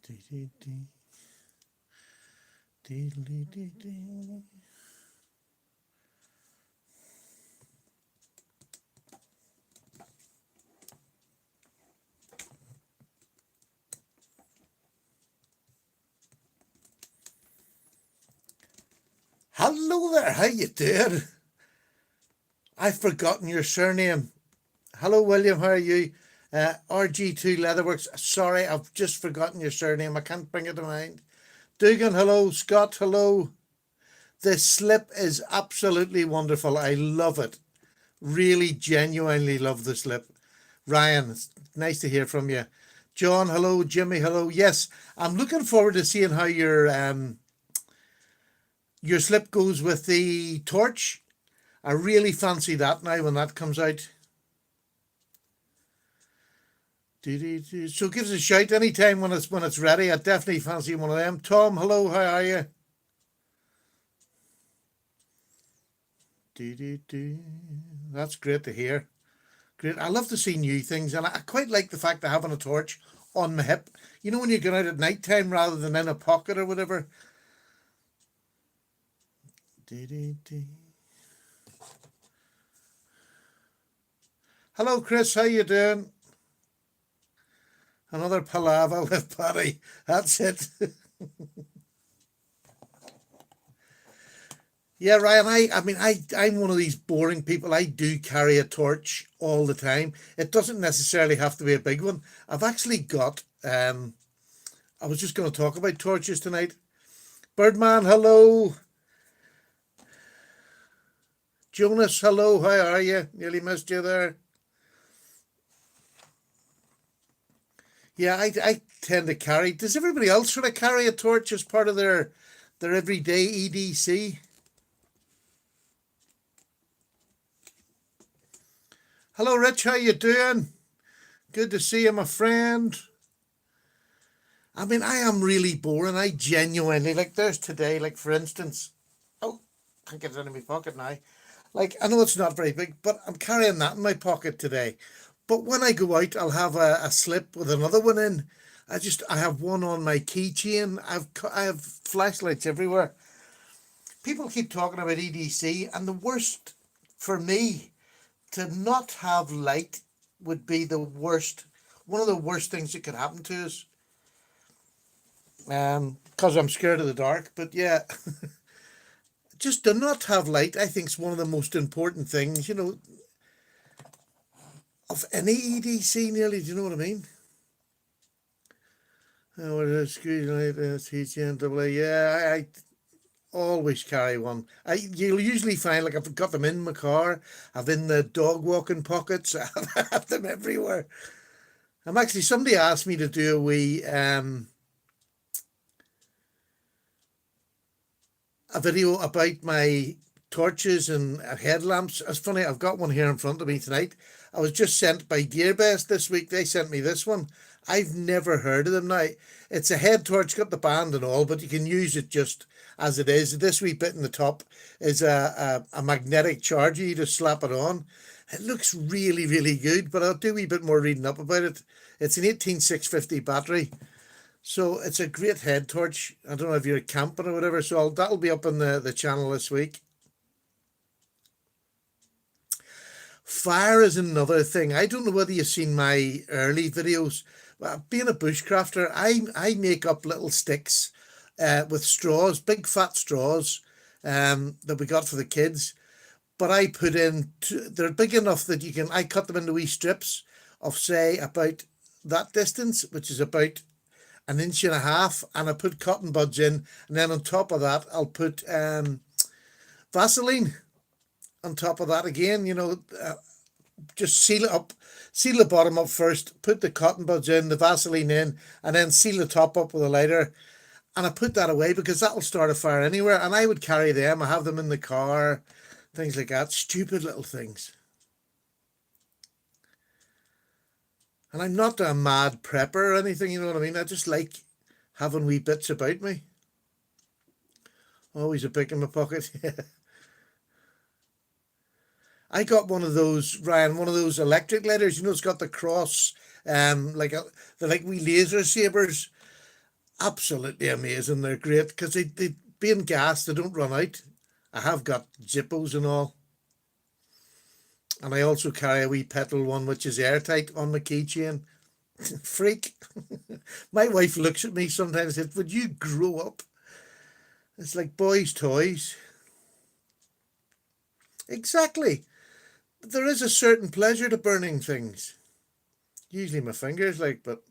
Dee, dee, dee. Dee, dee, dee, dee. Hello there, how you doing? I've forgotten your surname. Hello, William, how are you? RG2 Leatherworks. Sorry, I've just forgotten your surname. I can't bring it to mind. Dugan, hello. Scott, hello. This slip is absolutely wonderful. I love it. Really, genuinely love the slip. Ryan, it's nice to hear from you. John, hello. Jimmy, hello. Yes, I'm looking forward to seeing how your slip goes with the torch. I really fancy that now when that comes out. So give us a shout anytime when it's ready. I definitely fancy one of them. Tom, hello, how are you? That's great to hear. Great. I love to see new things, and I quite like the fact of having a torch on my hip. You know when you're going out at night time rather than in a pocket or whatever. Hello, Chris. How you doing? Another palaver with Paddy. That's it. Yeah, Ryan, I'm one of these boring people. I do carry a torch all the time. It doesn't necessarily have to be a big one. I've actually got, I was just going to talk about torches tonight. Birdman, hello. Jonas, hello. How are you? Nearly missed you there. Yeah, I tend to carry. Does everybody else sort of carry a torch as part of their everyday EDC? Hello, Rich. How you doing? Good to see you, my friend. I am really boring. I genuinely, like, there's today, like, for instance, oh, can't get it in my pocket now. Like, I know it's not very big, but I'm carrying that in my pocket today. But when I go out, I'll have a slip with another one in. I have one on my keychain. I have flashlights everywhere. People keep talking about EDC, and the worst for me to not have light would be the worst, one of the worst things that could happen to us. Because I'm scared of the dark. But yeah, just to not have light, I think is one of the most important things, of any EDC nearly. Do you know what I mean? Oh, what is screen light? TGNAA. Yeah, I always carry one. You'll usually find, like, I've got them in my car, I've in the dog walking pockets, I have them everywhere. Somebody asked me to do a wee a video about my torches and headlamps. It's funny, I've got one here in front of me tonight. I was just sent by Gearbest this week. They sent me this one. I've never heard of them now. It's a head torch, got the band and all, but you can use it just as it is. This wee bit in the top is a magnetic charger. You just slap it on. It looks really, really good, but I'll do a wee bit more reading up about it. It's an 18650 battery. So it's a great head torch. I don't know if you're camping or whatever, so that'll be up on the channel this week. Fire is another thing. I don't know whether you've seen my early videos. Being a bushcrafter, I make up little sticks with straws, big fat straws that we got for the kids. But I put in, they're big enough that I cut them into wee strips of, say, about that distance, which is about 1.5 inches, and I put cotton buds in, and then on top of that I'll put Vaseline on top of that again. Just seal it up, seal the bottom up first, put the cotton buds in, the Vaseline in, and then seal the top up with a lighter. And I put that away because that'll start a fire anywhere. And I would carry them. I have them in the car, things like that. Stupid little things. And I'm not a mad prepper or anything, you know what I mean? I just like having wee bits about me. Always a pick in my pocket. I got one of those, Ryan, one of those electric lighters. It's got the cross, they're like wee laser sabers. Absolutely amazing. They're great because they being gas, they don't run out. I have got Zippos and all. And I also carry a wee petrol one which is airtight on my keychain. Freak. My wife looks at me sometimes and says, would you grow up? It's like boys' toys. Exactly. There is a certain pleasure to burning things. Usually my fingers, like, but.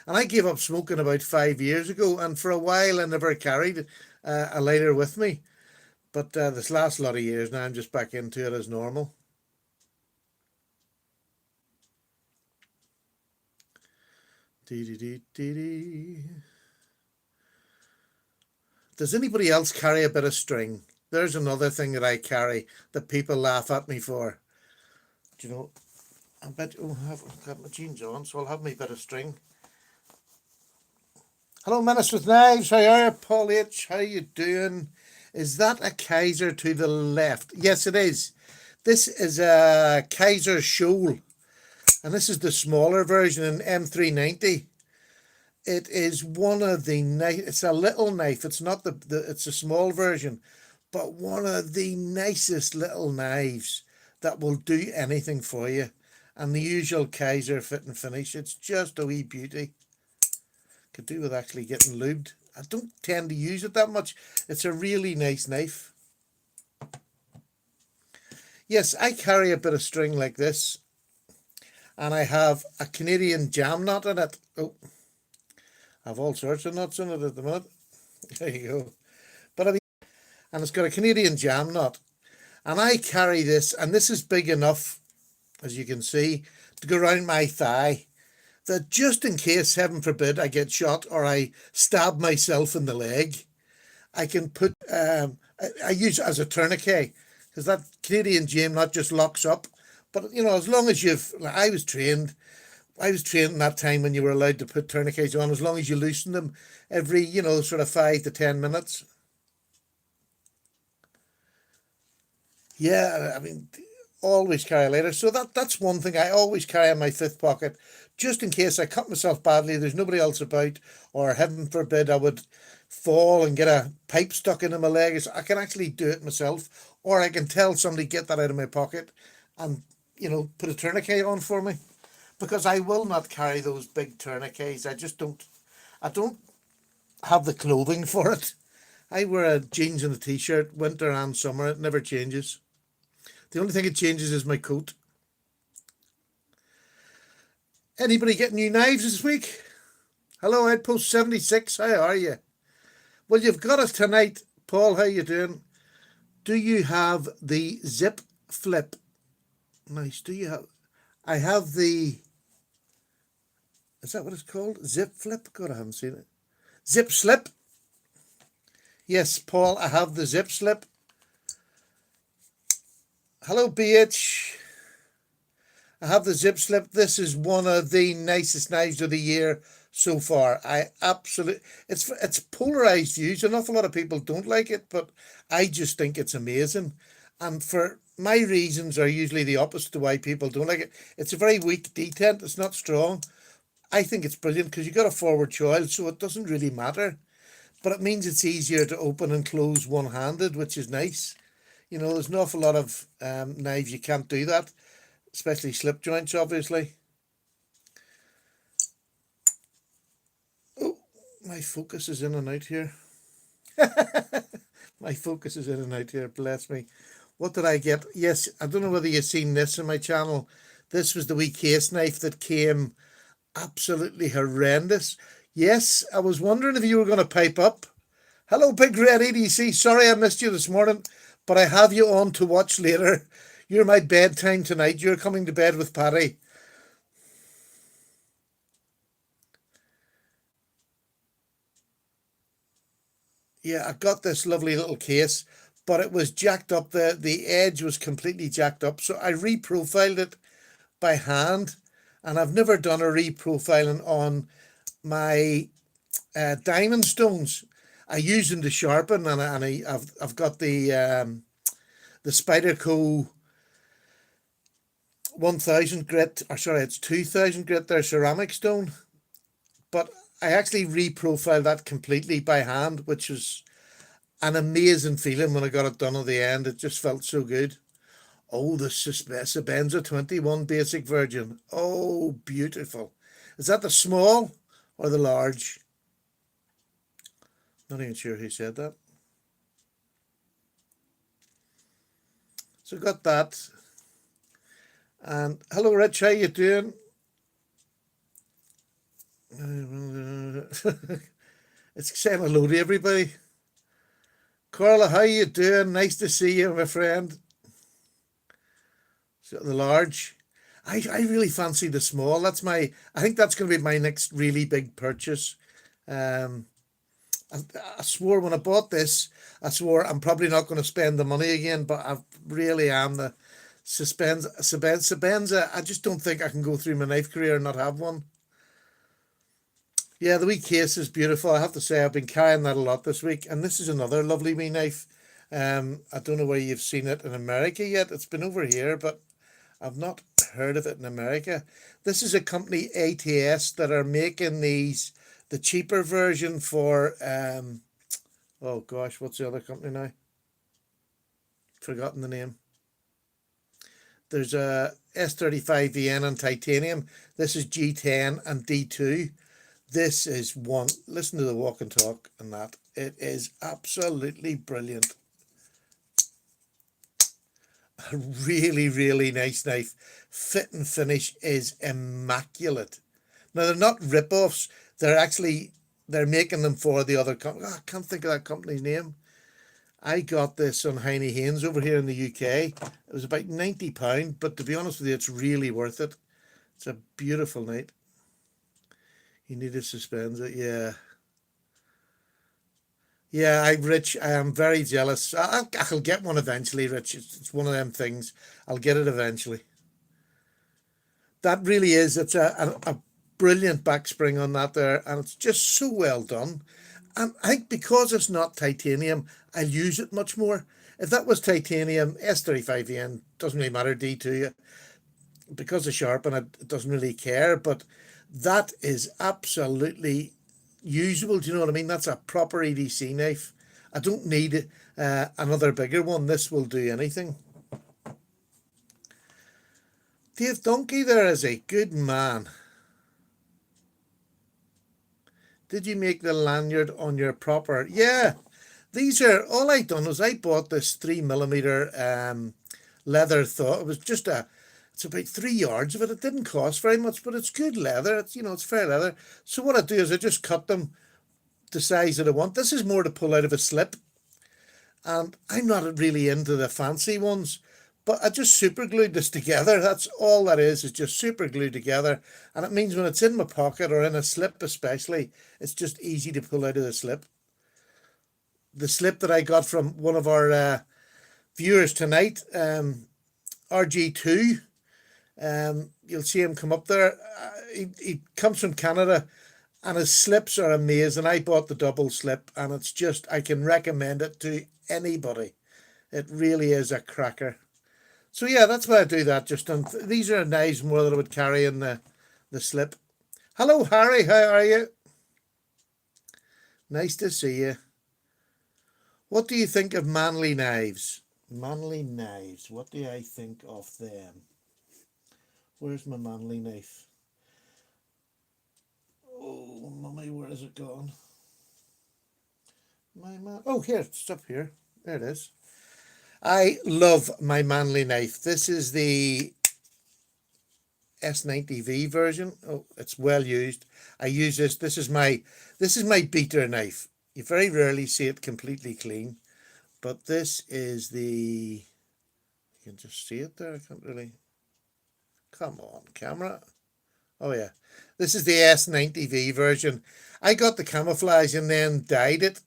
And I gave up smoking about 5 years ago, and for a while I never carried a lighter with me. But this last lot of years now, I'm just back into it as normal. Does anybody else carry a bit of string? There's another thing that I carry that people laugh at me for. Do you know, I bet, oh, I've got my jeans on, so I'll have my bit of string. Hello, Menace with Knives. How are you? Paul H. How you doing? Is that a Kaiser to the left? Yes, it is. This is a Kaiser Shoal, and this is the smaller version in M390. It is one of the it's a little knife. It's not it's a small version, but one of the nicest little knives that will do anything for you. And the usual Kaiser fit and finish. It's just a wee beauty. Could do with actually getting lubed. I don't tend to use it that much. It's a really nice knife. Yes, I carry a bit of string like this, and I have a Canadian jam knot in it. Oh, I have all sorts of knots in it at the minute. There you go. But I mean, and it's got a Canadian jam knot, and I carry this, and this is big enough, as you can see, to go around my thigh. That just in case, heaven forbid, I get shot or I stab myself in the leg, I can put, I use it as a tourniquet, because that Canadian jam knot just locks up. But, you know, as long as I was trained in that time when you were allowed to put tourniquets on, as long as you loosen them every, you know, sort of 5 to 10 minutes. Yeah, I mean, always carry a lighter. So that's one thing I always carry in my fifth pocket, just in case I cut myself badly, there's nobody else about, or heaven forbid I would fall and get a pipe stuck into my leg. I can actually do it myself, or I can tell somebody get that out of my pocket and, you know, put a tourniquet on for me, because I will not carry those big tourniquets. I don't have the clothing for it. I wear a jeans and a t-shirt, winter and summer. It never changes. The only thing it changes is my coat. Anybody getting new knives this week? Hello, Outpost 76. How are you? Well, you've got us tonight. Paul, how you doing? Do you have the zip flip? Nice. Do you have... I have the... Is that what it's called? Zip flip? God, I haven't seen it. Zip slip. Yes, Paul, I have the zip slip. Hello, BH. I have the zip slip. This is one of the nicest knives of the year so far. It's polarized views. An awful lot of people don't like it, but I just think it's amazing. And for my reasons are usually the opposite to why people don't like it. It's a very weak detent. It's not strong. I think it's brilliant because you got a forward choil, so it doesn't really matter. But it means it's easier to open and close one-handed, which is nice. You know, there's an awful lot of knives you can't do that, especially slip joints, obviously. Oh, my focus is in and out here. My focus is in and out here, bless me. What did I get? Yes, I don't know whether you've seen this on my channel. This was the wee case knife that came absolutely horrendous. Yes, I was wondering if you were going to pipe up. Hello, Big Red EDC. Sorry I missed you this morning, but I have you on to watch later. You're my bedtime tonight. You're coming to bed with Paddy. Yeah, I got this lovely little case, but it was jacked up. The edge was completely jacked up. So I reprofiled it by hand, and I've never done a reprofiling on my diamond stones. I use them to sharpen, and I've got the Spyderco 1000 grit, or sorry, it's 2000 grit, their ceramic stone. But I actually reprofiled that completely by hand, which was an amazing feeling when I got it done at the end. It just felt so good. Oh, the Sebenza 21 basic version. Oh, beautiful. Is that the small or the large? Not even sure who said that. So got that. And hello, Rich. How you doing? It's saying hello to everybody. Carla, how you doing? Nice to see you, my friend. So the large. I really fancy the small. I think that's going to be my next really big purchase. Um, I swore when I bought this, I swore I'm probably not going to spend the money again, but I really am. The Sebenza, I just don't think I can go through my knife career and not have one. Yeah, the wee case is beautiful. I have to say I've been carrying that a lot this week, and this is another lovely wee knife. I don't know where you've seen it in America yet. It's been over here, but I've not heard of it in America. This is a company, ATS, that are making the cheaper version for oh gosh, what's the other company now? Forgotten the name. There's a S35 Vienna and titanium. This is G10 and D2. This is one. Listen to the walk and talk and that. It is absolutely brilliant. A really, really nice knife. Fit and finish is immaculate. Now they're not rip-offs. They're making them for the other company. I can't think of that company's name. I got this on Heine Haynes over here in the UK. It was about £90, but to be honest with you, it's really worth it. It's a beautiful knife. You need to suspend it, yeah. Yeah, Rich, I am very jealous. I'll get one eventually, Rich. It's one of them things. I'll get it eventually. That really is. It's a brilliant backspring on that there, and it's just so well done. And I think because it's not titanium, I'll use it much more. If that was titanium, S35N, doesn't really matter, D2, because of sharpen, it doesn't really care, but that is absolutely usable. Do you know what I mean? That's a proper EDC knife. I don't need another bigger one. This will do anything. Dave Donkey there is a good man. Did you make the lanyard on your proper? Yeah, these are all I done was I bought this 3mm leather thought. It was just it's about 3 yards of it. It didn't cost very much, but it's good leather. It's fair leather. So what I do is I just cut them the size that I want. This is more to pull out of a slip. And I'm not really into the fancy ones, but I just super glued this together. That's all that is just super glued together. And it means when it's in my pocket or in a slip especially, it's just easy to pull out of the slip. The slip that I got from one of our viewers tonight, RG2, you'll see him come up there. He comes from Canada and his slips are amazing. I bought the double slip and it's just, I can recommend it to anybody. It really is a cracker. So yeah, that's why I do that. Just on these are knives more that I would carry in the slip. Hello, Harry. How are you? Nice to see you. What do you think of manly knives? Manly knives. What do I think of them? Where's my manly knife? Oh, mummy, where has it gone? My man. Oh, here, it's up here. There it is. I love my manly knife. This is the S90V version. Oh, it's well used. I use this. This is my beater knife. You very rarely see it completely clean, but this is you can just see it there. I can't really. Come on, camera. Oh yeah, this is the S90V version. I got the camouflage and then dyed it.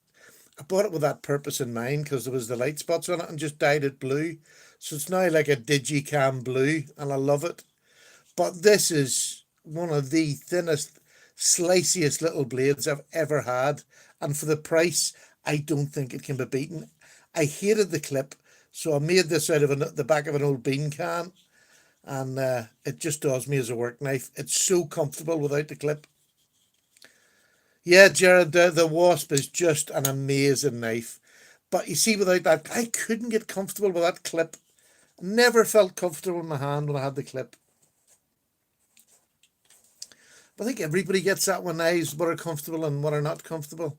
I bought it with that purpose in mind because there was the light spots on it and just dyed it blue. So it's now like a digicam blue and I love it. But this is one of the thinnest, sliciest little blades I've ever had. And for the price, I don't think it can be beaten. I hated the clip, so I made this out of the back of an old bean can. And it just does me as a work knife. It's so comfortable without the clip. Yeah, Jared, the Wasp is just an amazing knife. But you see, without that, I couldn't get comfortable with that clip. Never felt comfortable in my hand when I had the clip. But I think everybody gets that with knives, what are comfortable and what are not comfortable.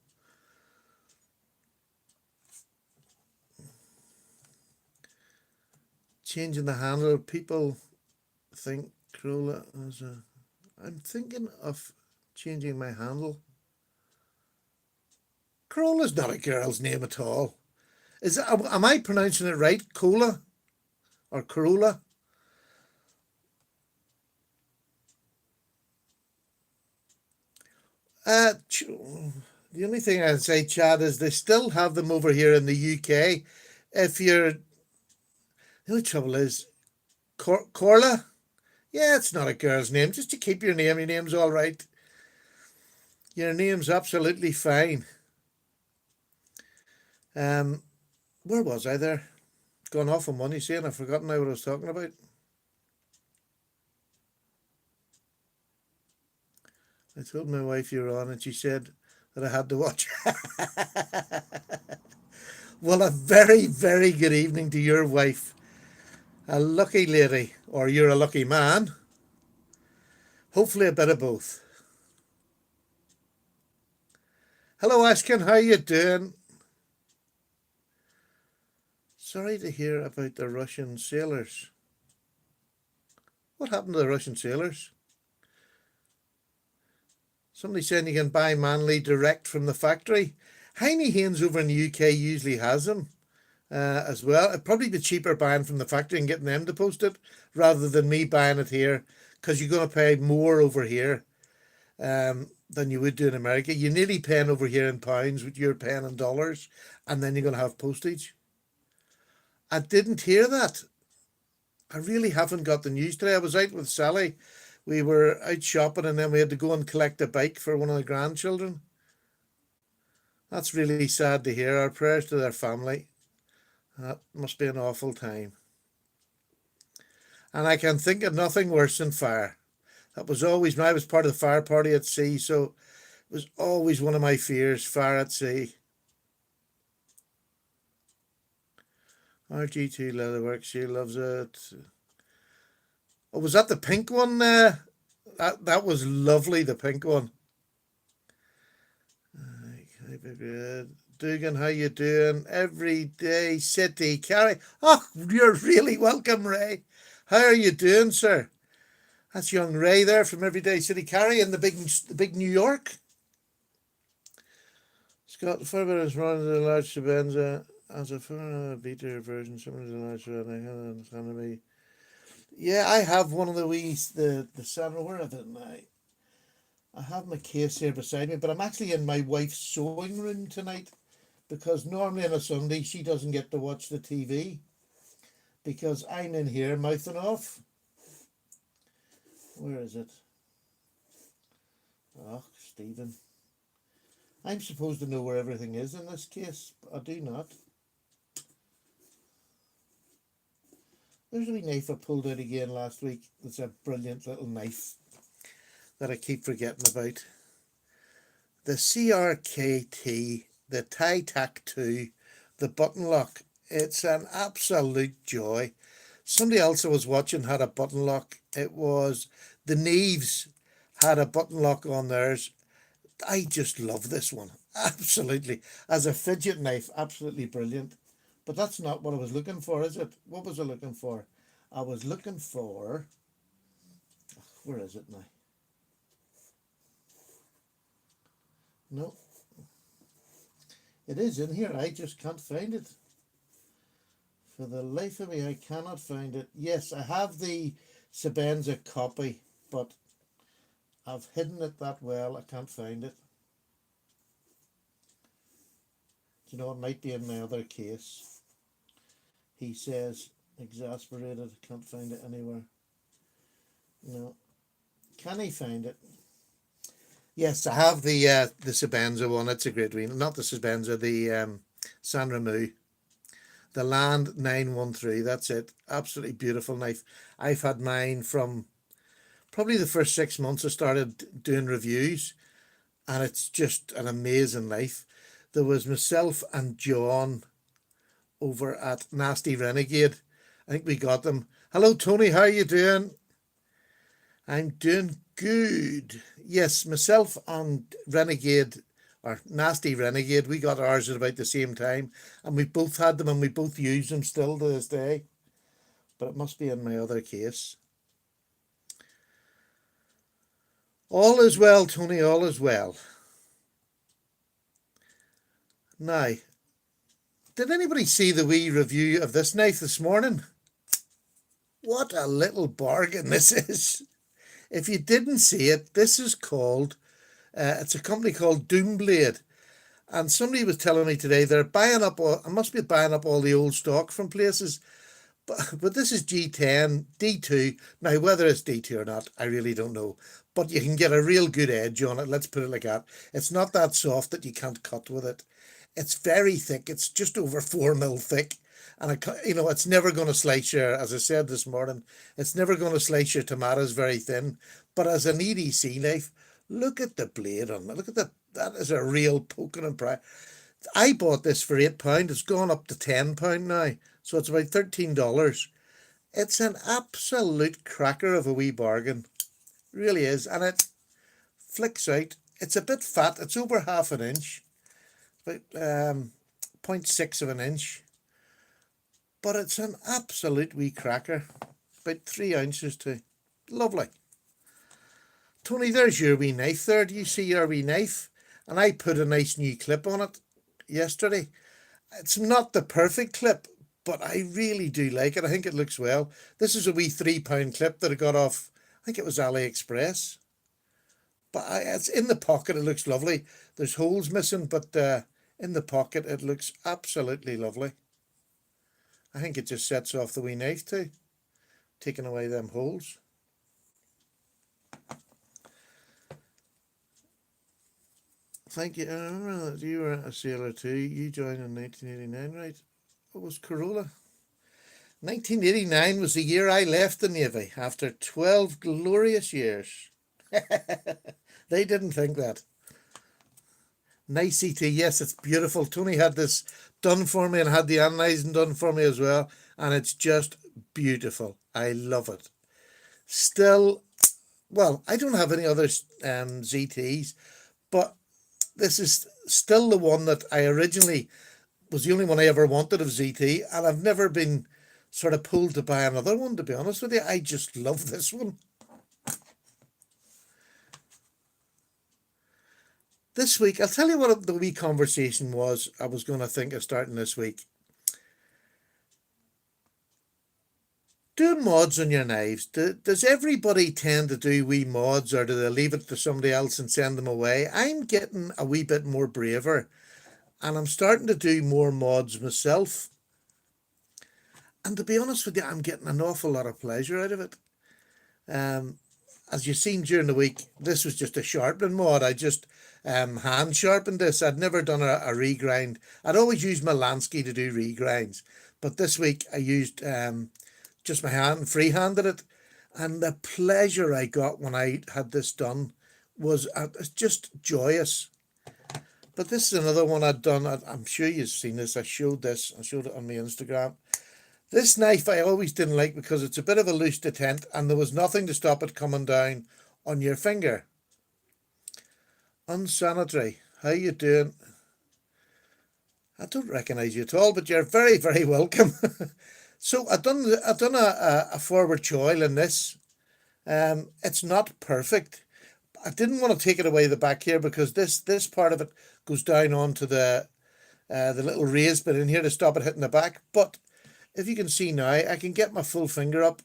Changing the handle, people think Corolla is a. I'm thinking of changing my handle. Corolla's not a girl's name at all. Am I pronouncing it right? Cola or Corolla? The only thing I'd say, Chad, is they still have them over here in the UK. If you're, the only trouble is Corla. Yeah, it's not a girl's name. Just to keep your name. Your name's all right. Your name's absolutely fine. Um, where was I there? Gone off on one, you see, and I've forgotten now what I was talking about. I told my wife you were on, and she said that I had to watch. Well, a very, very good evening to your wife. A lucky lady, or you're a lucky man. Hopefully a bit of both. Hello, Ashkin, how you doing? Sorry to hear about the Russian sailors. What happened to the Russian sailors? Somebody saying you can buy Manly direct from the factory. Heine Haynes over in the UK usually has them as well. It'd probably be cheaper buying from the factory and getting them to post it rather than me buying it here, because you're going to pay more over here than you would do in America. You're nearly paying over here in pounds, what you're paying in dollars, and then you're going to have postage. I didn't hear that. I really haven't got the news today. I was out with Sally. We were out shopping, and then we had to go and collect a bike for one of the grandchildren. That's really sad to hear. Our prayers to their family. That must be an awful time. And I can think of nothing worse than fire. That was always, I was part of the fire party at sea, so it was always one of my fears, fire at sea. RG2 Leatherworks, she loves it. Oh, was that the pink one? That was lovely, the pink one. Dugan, how you doing? Everyday City, Carrie. Oh, you're really welcome, Ray. How are you doing, sir? That's young Ray there from Everyday City, Carrie, in the big New York. Scott, Fiber is running the large Sabenza as a beta version, similar to the large Sabenza. Yeah, I have one of the the Sandra. Where is it now? I have my case here beside me, but I'm actually in my wife's sewing room tonight, because normally on a Sunday she doesn't get to watch the TV because I'm in here mouthing off. Where is it? Oh, Stephen. I'm supposed to know where everything is in this case, but I do not. There's a wee knife I pulled out again last week. It's a brilliant little knife that I keep forgetting about. The CRKT, the Tie-Tac 2, the button lock. It's an absolute joy. Somebody else I was watching had a button lock. It was the Neves had a button lock on theirs. I just love this one. Absolutely. As a fidget knife, absolutely brilliant. But that's not what I was looking for, is it? What was I looking for? I was looking for... Where is it now? No. It is in here. I just can't find it. For the life of me, I cannot find it. Yes, I have the Sabenza copy, but I've hidden it that well, I can't find it. Do you know, it might be in my other case. He says, exasperated, can't find it anywhere. No. Can he find it? Yes, I have the Sabenza one. It's a great one. Not the Sabenza, the San Remo. The Land 913, that's it. Absolutely beautiful knife. I've had mine from probably the first 6 months I started doing reviews, and it's just an amazing knife. There was myself and John over at Nasty Renegade. I think we got them. Hello, Tony. How are you doing? I'm doing good. Yes, myself and Renegade, or Nasty Renegade, we got ours at about the same time, and we both had them and we both use them still to this day. But it must be in my other case. All is well, Tony, all is well. Now, did anybody see the wee review of this knife this morning? What a little bargain this is. If you didn't see it, this is called, it's a company called Doomblade. And somebody was telling me today they're buying up, I must be buying up all the old stock from places. But this is G10, D2. Now, whether it's D2 or not, I really don't know. But you can get a real good edge on it. Let's put it like that. It's not that soft that you can't cut with it. It's very thick. It's just over 4 mil thick. And, it's never going to slice your, as I said this morning, it's never going to slice your tomatoes very thin. But as an EDC knife, look at the blade on it. Look at that is a real poking and pry. I bought this for £8. It's gone up to £10 now. So it's about $13. It's an absolute cracker of a wee bargain. It really is. And it flicks out. It's a bit fat. It's over half an inch. About 0.6 of an inch. But it's an absolute wee cracker. About 3 ounces too. Lovely. Tony, there's your wee knife there. Do you see your wee knife? And I put a nice new clip on it yesterday. It's not the perfect clip, but I really do like it. I think it looks well. This is a wee £3 clip that I got off, I think it was AliExpress. But it's in the pocket. It looks lovely. There's holes missing, but in the pocket, it looks absolutely lovely. I think it just sets off the wee knife too, taking away them holes. Thank you. I remember that you were a sailor too. You joined in 1989, right? What was Corolla? 1989 was the year I left the Navy after 12 glorious years. They didn't think that. Nice ET. Yes, it's beautiful. Tony had this done for me and had the analyzing done for me as well. And it's just beautiful. I love it. Still, well, I don't have any other ZTs, but this is still the one that I originally was the only one I ever wanted of ZT. And I've never been sort of pulled to buy another one, to be honest with you. I just love this one. This week, I'll tell you what the wee conversation was I was going to think of starting this week. Doing mods on your knives, does everybody tend to do wee mods, or do they leave it to somebody else and send them away? I'm getting a wee bit more braver, and I'm starting to do more mods myself. And to be honest with you, I'm getting an awful lot of pleasure out of it. As you've seen during the week, this was just a sharpening mod. I just hand sharpened this. I'd never done a regrind. I'd always used my Lansky to do regrinds, but this week I used just my hand, freehanded it, and the pleasure I got when I had this done was just joyous. But this is another one I'd done. I'm sure you've seen this. I showed it on my Instagram. This knife I always didn't like because it's a bit of a loose detent and there was nothing to stop it coming down on your finger. Unsanitary. How you doing? I don't recognise you at all, but you're very, very welcome. So I've done a forward choil in this. It's not perfect. I didn't want to take it away the back here because this part of it goes down onto the little raised bit in here to stop it hitting the back. But if you can see now, I can get my full finger up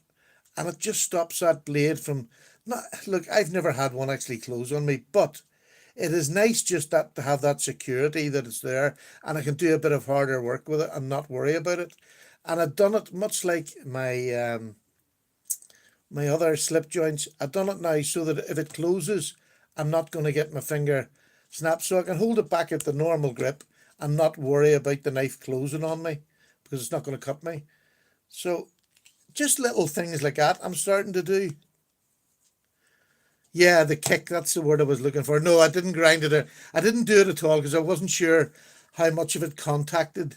and it just stops that blade from... Look, I've never had one actually close on me, but it is nice just to have that security that it's there and I can do a bit of harder work with it and not worry about it. And I've done it much like my my other slip joints. I've done it now so that if it closes, I'm not going to get my finger snapped. So I can hold it back at the normal grip and not worry about the knife closing on me because it's not going to cut me. So just little things like that I'm starting to do. Yeah, the kick, that's the word I was looking for. No, I didn't grind it. I didn't do it at all because I wasn't sure how much of it contacted.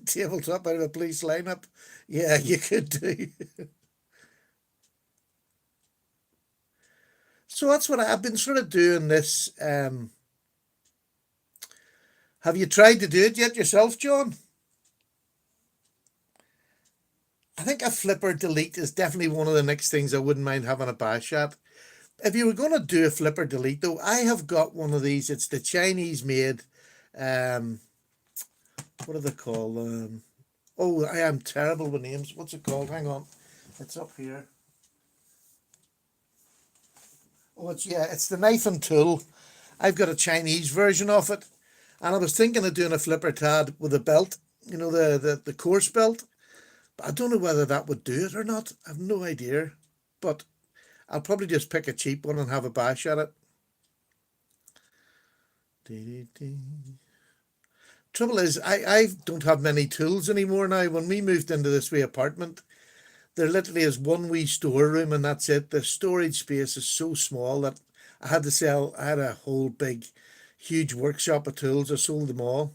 Tabletop out of a police lineup. Yeah, you could do. So that's what I've been sort of doing this. Have you tried to do it yet yourself, John? I think a flipper delete is definitely one of the next things I wouldn't mind having a bash at. If you were going to do a flipper delete, though, I have got one of these. It's the Chinese made. Um, what are they called? Oh, I am terrible with names. What's it called? Hang on, it's up here. Oh, it's the knife and tool. I've got a Chinese version of it, and I was thinking of doing a flipper tad with a belt. You know, the course belt. But I don't know whether that would do it or not. I've no idea. But I'll probably just pick a cheap one and have a bash at it. Trouble is, I don't have many tools anymore now. When we moved into this wee apartment, there literally is one wee storeroom and that's it. The storage space is so small that I had a whole big, huge workshop of tools. I sold them all.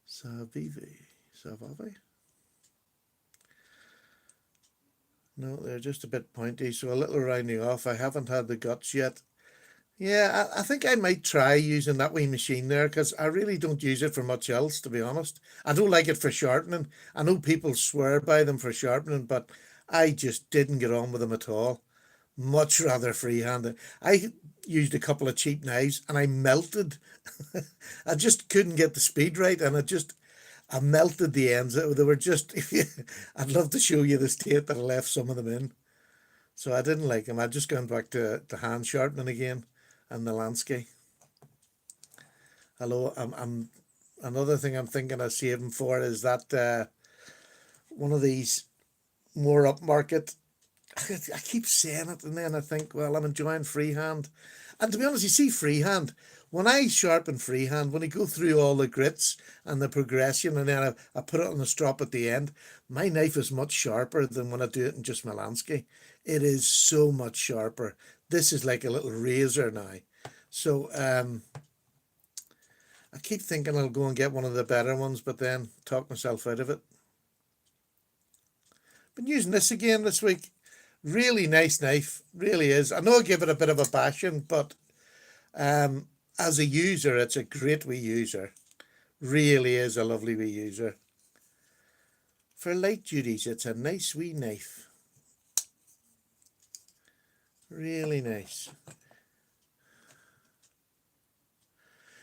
Savivi. Savavi? No, they're just a bit pointy, so a little rounding off. I haven't had the guts yet. Yeah, I think I might try using that wee machine there because I really don't use it for much else, to be honest. I don't like it for sharpening. I know people swear by them for sharpening, but I just didn't get on with them at all. Much rather freehanded. I used a couple of cheap knives and I melted. I just couldn't get the speed right, and I melted the ends. They were just. I'd love to show you the state that I left some of them in. So I didn't like them. I'd just gone back to hand sharpening again and the Lansky. Hello, I'm another thing I'm thinking of saving for is that one of these more upmarket. I keep saying it, and then I think, well, I'm enjoying freehand. And to be honest, you see, freehand, when I sharpen freehand, when I go through all the grits and the progression, and then I put it on the strop at the end, my knife is much sharper than when I do it in just Malansky. It is so much sharper. This is like a little razor now. So I keep thinking I'll go and get one of the better ones, but then talk myself out of it. Been using this again this week. Really nice knife, really is. I know I give it a bit of a bashing, but um, as a user, it's a great wee user. Really is a lovely wee user. For light duties, it's a nice wee knife. Really nice.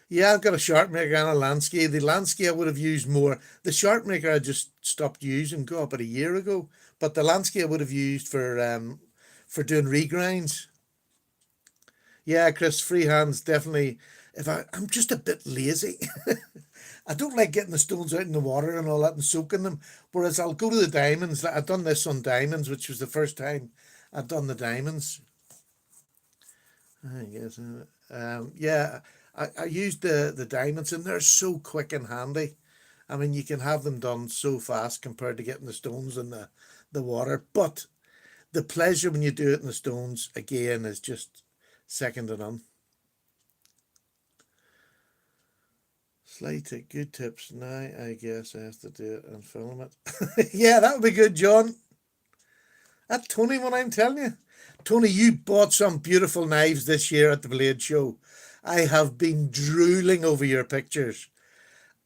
Yeah, I've got a sharp maker and a Lansky. The Lansky I would have used more. The sharp maker I just stopped using, about a year ago. But the Lansky I would have used for doing regrinds. Yeah, Chris, freehands definitely. If I'm just a bit lazy. I don't like getting the stones out in the water and all that and soaking them. Whereas I'll go to the diamonds. I've done this on diamonds, which was the first time I'd done the diamonds. I guess. Yeah, I used the diamonds and they're so quick and handy. I mean, you can have them done so fast compared to getting the stones in the water. But the pleasure when you do it in the stones, again, is just second to none. Slide take good tips. Now I guess I have to do it and film it. Yeah, that would be good, John. That Tony one I'm telling you. Tony, you bought some beautiful knives this year at the Blade Show. I have been drooling over your pictures.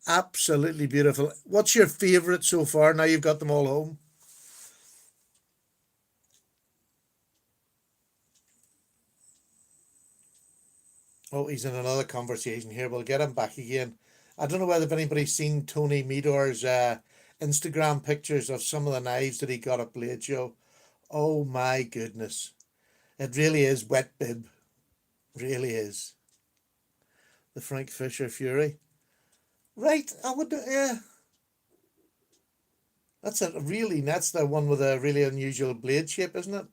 Absolutely beautiful. What's your favourite so far? Now you've got them all home. Oh, he's in another conversation here. We'll get him back again. I don't know whether anybody's seen Tony Meador's Instagram pictures of some of the knives that he got at Blade Show. Oh my goodness. It really is wet bib. Really is. The Frank Fisher Fury. Right, I would, yeah. That's the one with a really unusual blade shape, isn't it?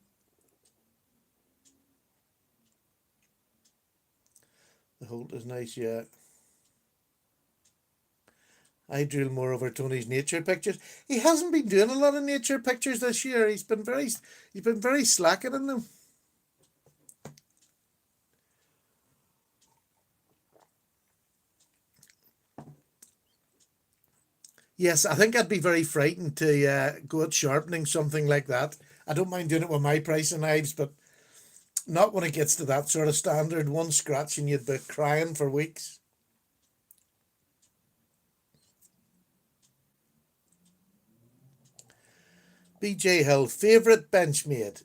The Holt is nice, yeah. I drill more over Tony's nature pictures. He hasn't been doing a lot of nature pictures this year. He's been very slacking in them. Yes, I think I'd be very frightened to go at sharpening something like that. I don't mind doing it with my pricing knives, but not when it gets to that sort of standard. One scratch and you'd be crying for weeks. BJ Hill, favourite Benchmade.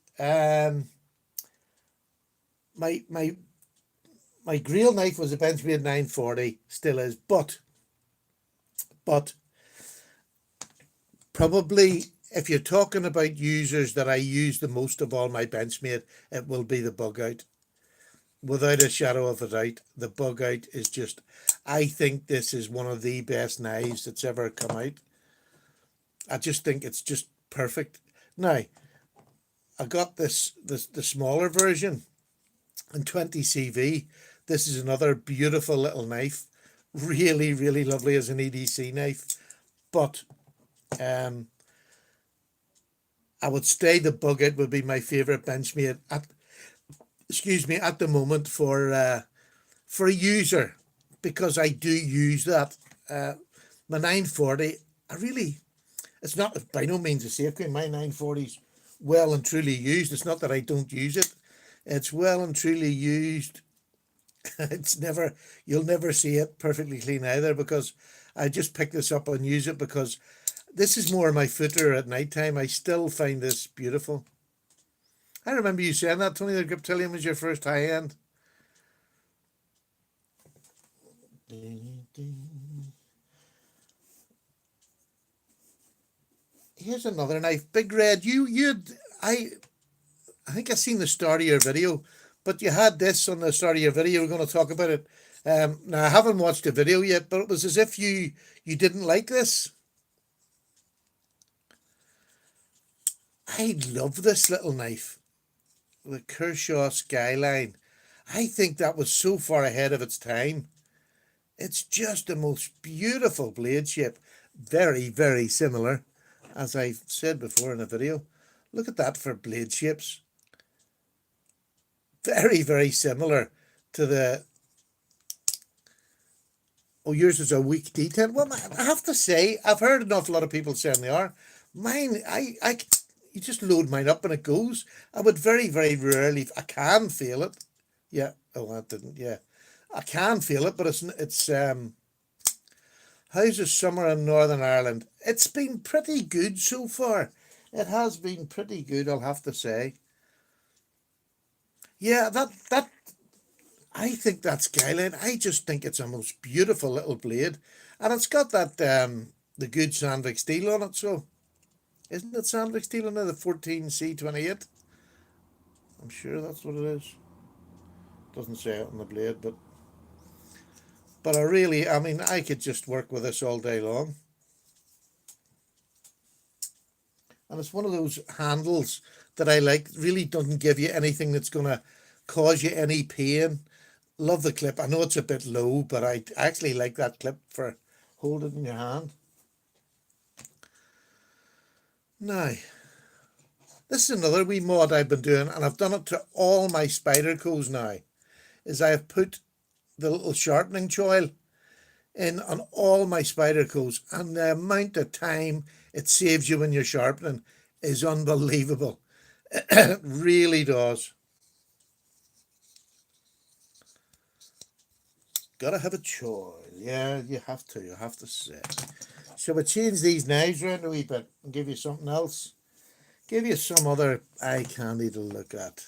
My grill knife was a Benchmade 940, still is, but probably if you're talking about users that I use the most of all my Benchmade, it will be the bug out. Without a shadow of a doubt, the bug out is just, I think this is one of the best knives that's ever come out. I just think it's just perfect. Now, I got the smaller version in 20 CV. This is another beautiful little knife. Really, really lovely as an EDC knife. But um, I would say the bug out would be my favourite Benchmade at the moment for a user, because I do use that. My 940, it's not by no means a safe game. My 940's well and truly used. It's not that I don't use it. It's well and truly used. You'll never see it perfectly clean either, because I just pick this up and use it because this is more my footer at night time. I still find this beautiful. I remember you saying that, Tony, the Griptilian was your first high end. Here's another knife, Big Red. I think I seen the start of your video, but you had this on the start of your video. We're going to talk about it. Now I haven't watched the video yet, but it was as if you didn't like this. I love this little knife, the Kershaw Skyline. I think that was so far ahead of its time. It's just the most beautiful blade shape. Very, very similar, as I said before in the video. Look at that for blade shapes. Very, very similar to the... Oh, yours is a weak D10. Well, I have to say, I've heard an awful lot of people saying they are. Mine, you just load mine up and it goes. I would very, very rarely... I can feel it. Yeah. Oh, that didn't. Yeah. I can feel it, but it's how's the summer in Northern Ireland? It's been pretty good so far. It has been pretty good, I'll have to say. Yeah, that I think that Skyline, I just think it's a most beautiful little blade. And it's got that the good Sandvik steel on it, so isn't it Sandvik steel on it, the 14C28? I'm sure that's what it is. Doesn't say it on the blade, but I mean, I could just work with this all day long. And it's one of those handles that I like. Really doesn't give you anything that's going to cause you any pain. Love the clip. I know it's a bit low, but I actually like that clip for holding it in your hand. Now, this is another wee mod I've been doing, and I've done it to all my Spydercos now, is I have put the little sharpening choil in on all my Spydercos, and the amount of time it saves you when you're sharpening is unbelievable. It really does. Gotta have a choil. Yeah, you have to say. Shall we change these knives around a wee bit and give you something else? Give you some other eye candy to look at.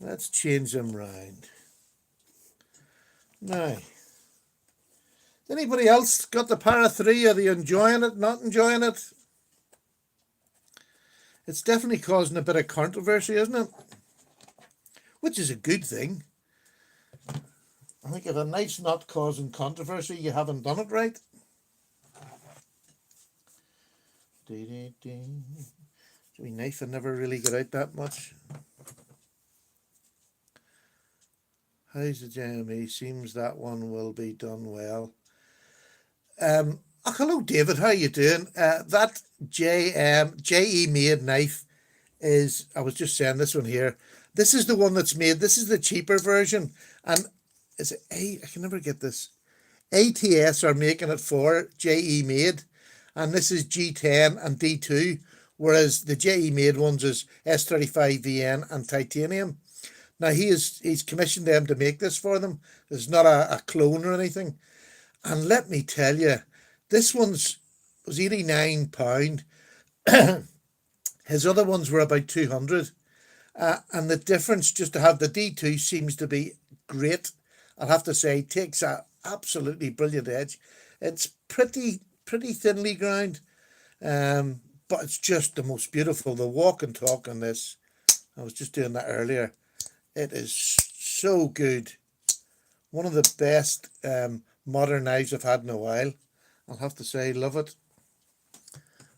Let's change them round. Now, anybody else got the Para 3? Are they enjoying it, not enjoying it? It's definitely causing a bit of controversy, isn't it? Which is a good thing. I think if a knife's not causing controversy, you haven't done it right. So knife I never really got out that much. How's the JME? Seems that one will be done well. Oh, hello, David. How you doing? That JE made knife is. I was just saying this one here. This is the one that's made. This is the cheaper version, and is it A? I can never get this. ATS are making it for JE made, and this is G10 and D2, whereas the JE made ones is S35 VN and titanium. Now he's commissioned them to make this for them. It's not a clone or anything. And let me tell you, this one's was £89. His other ones were about 200. And the difference just to have the D2 seems to be great. I'll have to say, takes a absolutely brilliant edge. It's pretty thinly ground, but it's just the most beautiful. The walk and talk on this, I was just doing that earlier. It is so good. One of the best modern knives I've had in a while. I'll have to say, love it.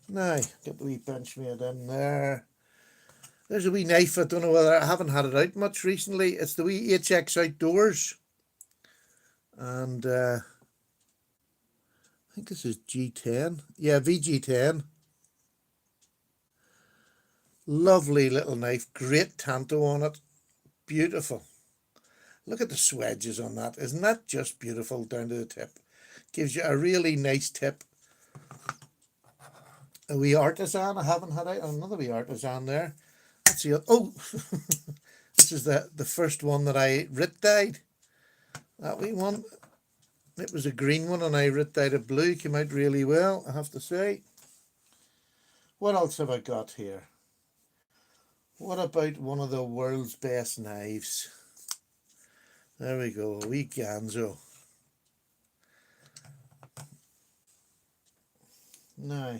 Now, get the wee Benchmade in there. There's a wee knife. I don't know whether I haven't had it out much recently. It's the wee HX Outdoors. And I think this is G10. Yeah, VG10. Lovely little knife. Great tanto on it. Beautiful. Look at the swedges on that. Isn't that just beautiful down to the tip? Gives you a really nice tip. A wee artisan I haven't had out. Another wee artisan there. Let's see. Oh, this is the first one that I writ dyed. That wee one. It was a green one and I writ dyed it blue. Came out really well, I have to say. What else have I got here? What about one of the world's best knives? There we go, a wee Ganzo. Now,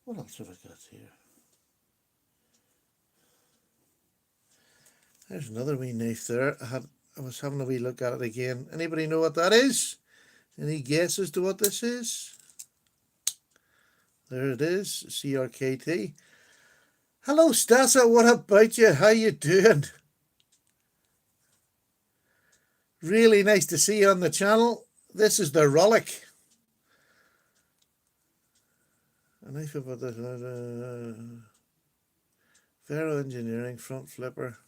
what else have I got here? There's another wee knife there. I was having a wee look at it again. Anybody know what that is? Any guesses to what this is? There it is, CRKT. Hello, Stasa. What about you? How you doing? Really nice to see you on the channel. This is the Rollick. A knife about this. Vero Engineering front flipper.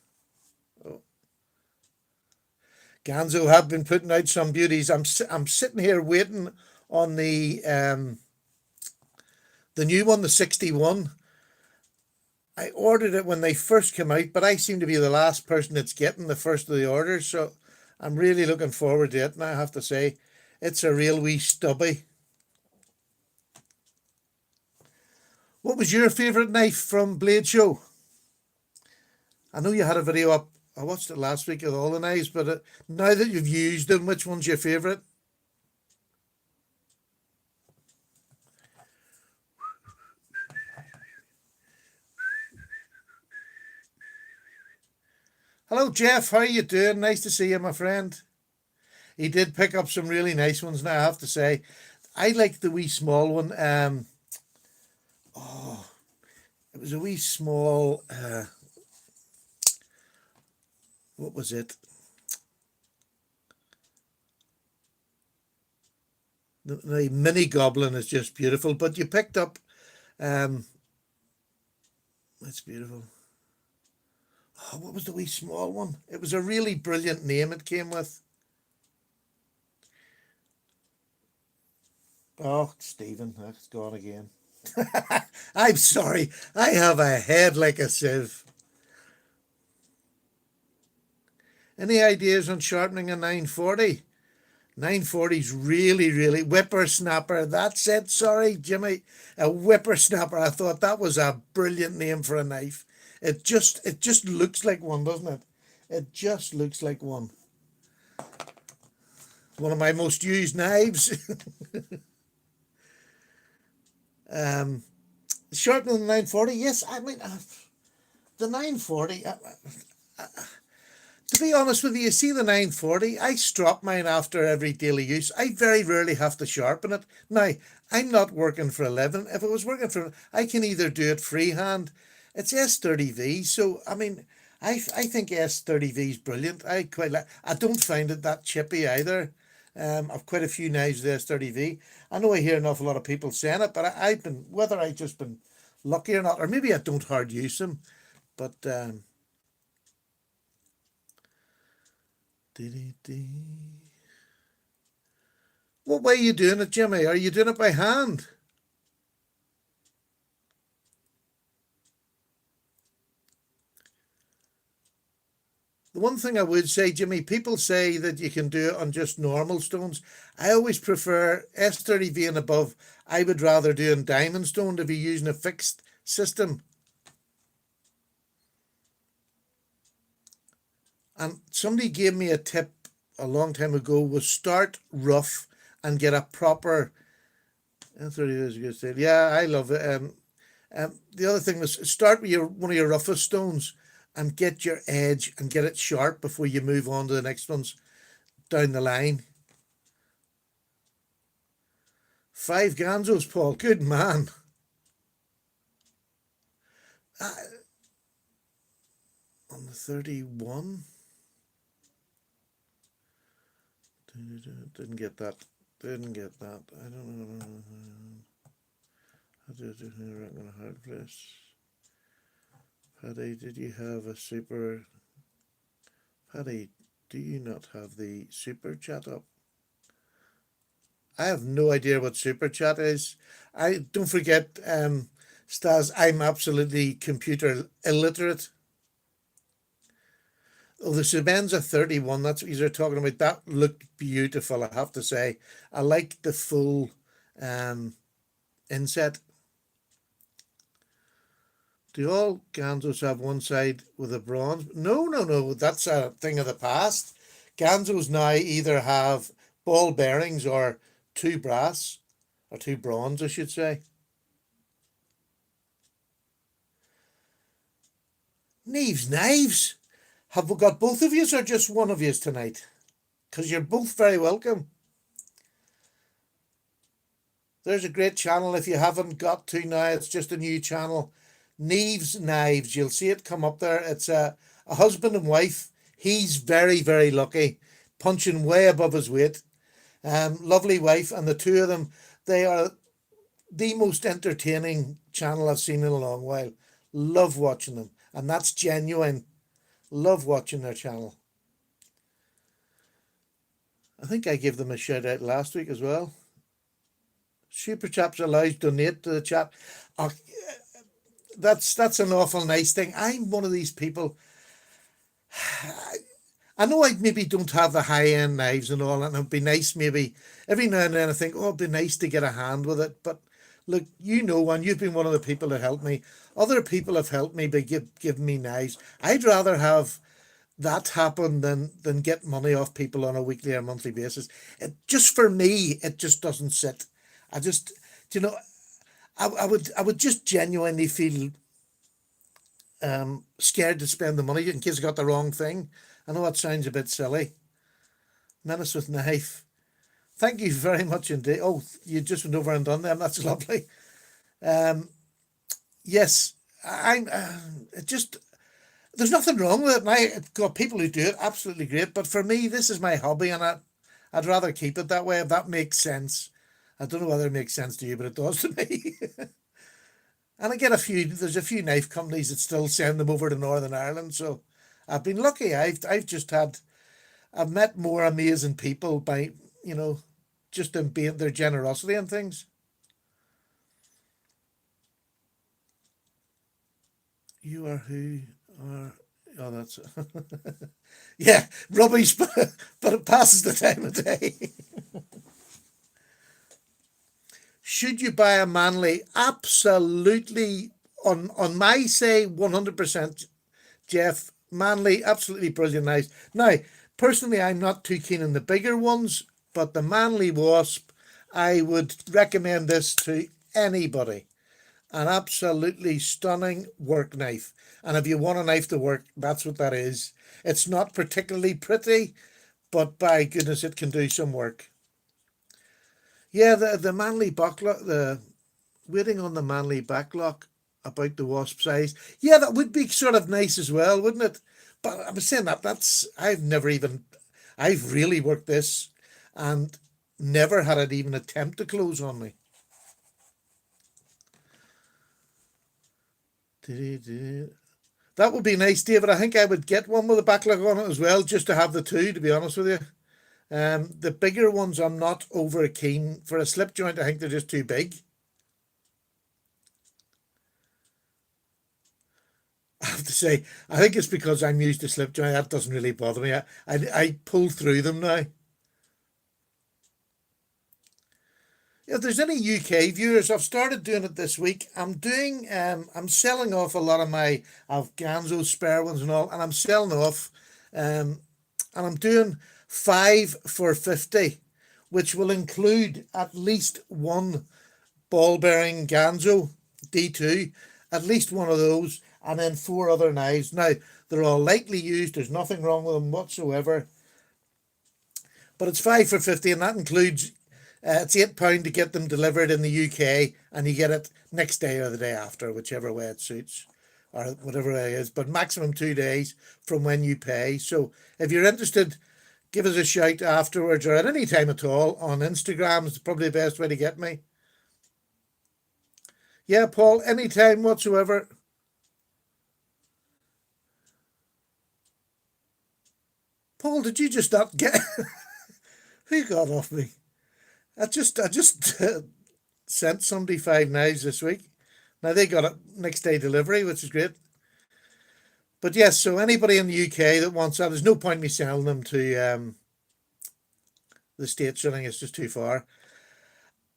Oh. Ganzo have been putting out some beauties. I'm sitting here waiting on the new one, the 61. I ordered it when they first came out, but I seem to be the last person that's getting the first of the orders, so I'm really looking forward to it. And I have to say, it's a real wee stubby. What was your favourite knife from Blade Show? I know you had a video up. I watched it last week with all the knives, but now that you've used them, which one's your favourite? Hello, Jeff. How are you doing? Nice to see you, my friend. He did pick up some really nice ones now, I have to say. I like the wee small one. It was a wee small... what was it? The mini goblin is just beautiful, but you picked up... it's beautiful. Oh, what was the wee small one? It was a really brilliant name it came with. Oh, Stephen, that's gone again. I'm sorry. I have a head like a sieve. Any ideas on sharpening a 940? 940's really whippersnapper. That's it. Sorry, Jimmy. A whippersnapper. I thought that was a brilliant name for a knife. It just looks like one, doesn't it? It just looks like one. One of my most used knives. Sharpening the 940. Yes, I mean the 940. To be honest with you, see the 940, I strop mine after every daily use. I very rarely have to sharpen it. Now, I'm not working for a living. If I was working for, I can either do it freehand. It's S30V, so I mean, I think S30V is brilliant. I quite like. I don't find it that chippy either. I've quite a few knives with S30V. I know I hear an awful lot of people saying it, but I've been, whether I just been lucky or not, or maybe I don't hard use them, but what way are you doing it, Jimmy? Are you doing it by hand? The one thing I would say, Jimmy, people say that you can do it on just normal stones. I always prefer S30V and above. I would rather do in diamond stone if you're using a fixed system. And somebody gave me a tip a long time ago, was start rough and get a proper. 30 years ago, said, yeah, I love it. The other thing was start with one of your roughest stones and get your edge and get it sharp before you move on to the next ones down the line. 5 ganzos, Paul. Good man. On the 31. Didn't get that. Didn't get that. I don't know. I did it in a hard place. Paddy, did you have a super? Paddy, do you not have the super chat up? I have no idea what super chat is. I don't forget, Stas, I'm absolutely computer illiterate. Oh, the Sebenza 31, that's what you're talking about. That looked beautiful, I have to say. I like the full inset. Do all Ganzos have one side with a bronze? No. That's a thing of the past. Ganzos now either have ball bearings or 2 brass, or 2 bronze, I should say. Knives. Have we got both of yous or just one of yous tonight? Because you're both very welcome. There's a great channel. If you haven't got to now, it's just a new channel. Knives. You'll see it come up there. It's a husband and wife. He's very, very lucky, punching way above his weight. Lovely wife, and the two of them, they are the most entertaining channel I've seen in a long while. Love watching them, and that's genuine. Love watching their channel. I think I gave them a shout out last week as well. Super Chaps allows donate to the chat. That's an awful nice thing. I'm one of these people. I know I maybe don't have the high end knives and all, and it'd be nice maybe every now and then I think, oh, it'd be nice to get a hand with it. But look, and you've been one of the people that helped me. Other people have helped me by giving me knives. I'd rather have that happen than get money off people on a weekly or monthly basis. Just for me, it just doesn't sit. I just, I would just genuinely feel scared to spend the money in case I got the wrong thing. I know that sounds a bit silly. Menace with knife. Thank you very much indeed. Oh, you just went over and done them. That's lovely. Yes, I'm just. There's nothing wrong with it. And I've got people who do it, absolutely great. But for me, this is my hobby, and I'd rather keep it that way if that makes sense. I don't know whether it makes sense to you, but it does to me. And I get there's a few knife companies that still send them over to Northern Ireland. So I've been lucky. I've met more amazing people by, just in being their generosity and things. You are who are. Oh, that's yeah, rubbish, but it passes the time of day. Should you buy a Manly? Absolutely, on my say, 100%, Jeff. Manly, absolutely brilliant knives. Now, personally, I'm not too keen on the bigger ones, but the Manly Wasp, I would recommend this to anybody. An absolutely stunning work knife. And if you want a knife to work, that's what that is. It's not particularly pretty, but by goodness, it can do some work. Yeah, the Manly backlock, the waiting on the Manly backlock about the Wasp size. Yeah, that would be sort of nice as well, wouldn't it? But I was saying I've really worked this, and never had it even attempt to close on me. That would be nice, David. I think I would get one with a backlog on it as well, just to have the two, to be honest with you. The bigger ones I'm not over keen for. A slip joint, I think they're just too big. I have to say, I think it's because I'm used to slip joint. That doesn't really bother me. I pull through them now. If there's any UK viewers, I've started doing it this week. I'm selling off a lot of my Ganzo spare ones and all, and I'm selling off, and I'm doing 5 for 50, which will include at least one ball bearing Ganzo D2, at least one of those, and then 4 other knives. Now, they're all lightly used. There's nothing wrong with them whatsoever. But it's 5 for 50, and that includes, it's £8 to get them delivered in the UK, and you get it next day or the day after, whichever way it suits, or whatever way it is. But maximum 2 days from when you pay. So if you're interested, give us a shout afterwards or at any time at all on Instagram. Is probably the best way to get me. Yeah, Paul, anytime whatsoever. Paul, did you just not get... Who got off me? I just sent somebody 5 knives this week. Now they got it next day delivery, which is great. But yes, so anybody in the UK that wants that, there's no point in me selling them to the States. I think it's just too far.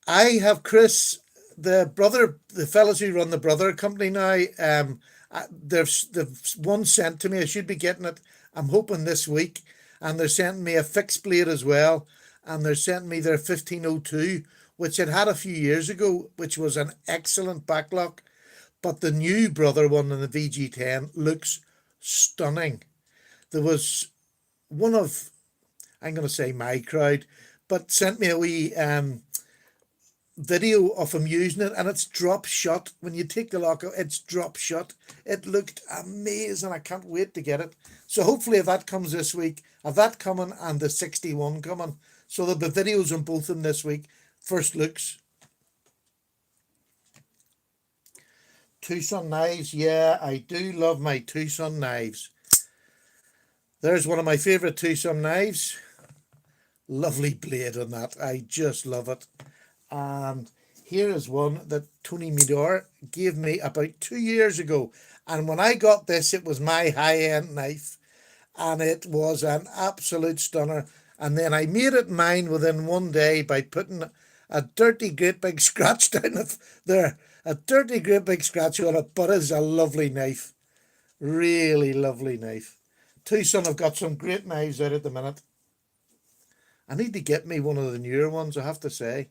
I have Chris, the fellas who run the brother company now. They've one sent to me. I should be getting it, I'm hoping, this week. And they're sending me a fixed blade as well. And they're sending me their 1502, which I'd had a few years ago, which was an excellent backlock. But the new brother one in the VG10 looks stunning. There was one of, I'm going to say my crowd, but sent me a wee video of him using it, and it's drop shot. When you take the lock out, it's drop shot. It looked amazing. I can't wait to get it. So hopefully if that comes this week, I've that coming and the 61 coming. So there'll be videos on both of them this week. First looks. Tucson knives. Yeah, I do love my Tucson knives. There's one of my favourite Tucson knives. Lovely blade on that. I just love it. And here is one that Tony Midor gave me about 2 years ago. And when I got this, it was my high-end knife. And it was an absolute stunner. And then I made it mine within 1 day by putting a dirty great big scratch down there. A dirty great big scratch on it, but it's a lovely knife. Really lovely knife. Tucson have got some great knives out at the minute. I need to get me one of the newer ones, I have to say.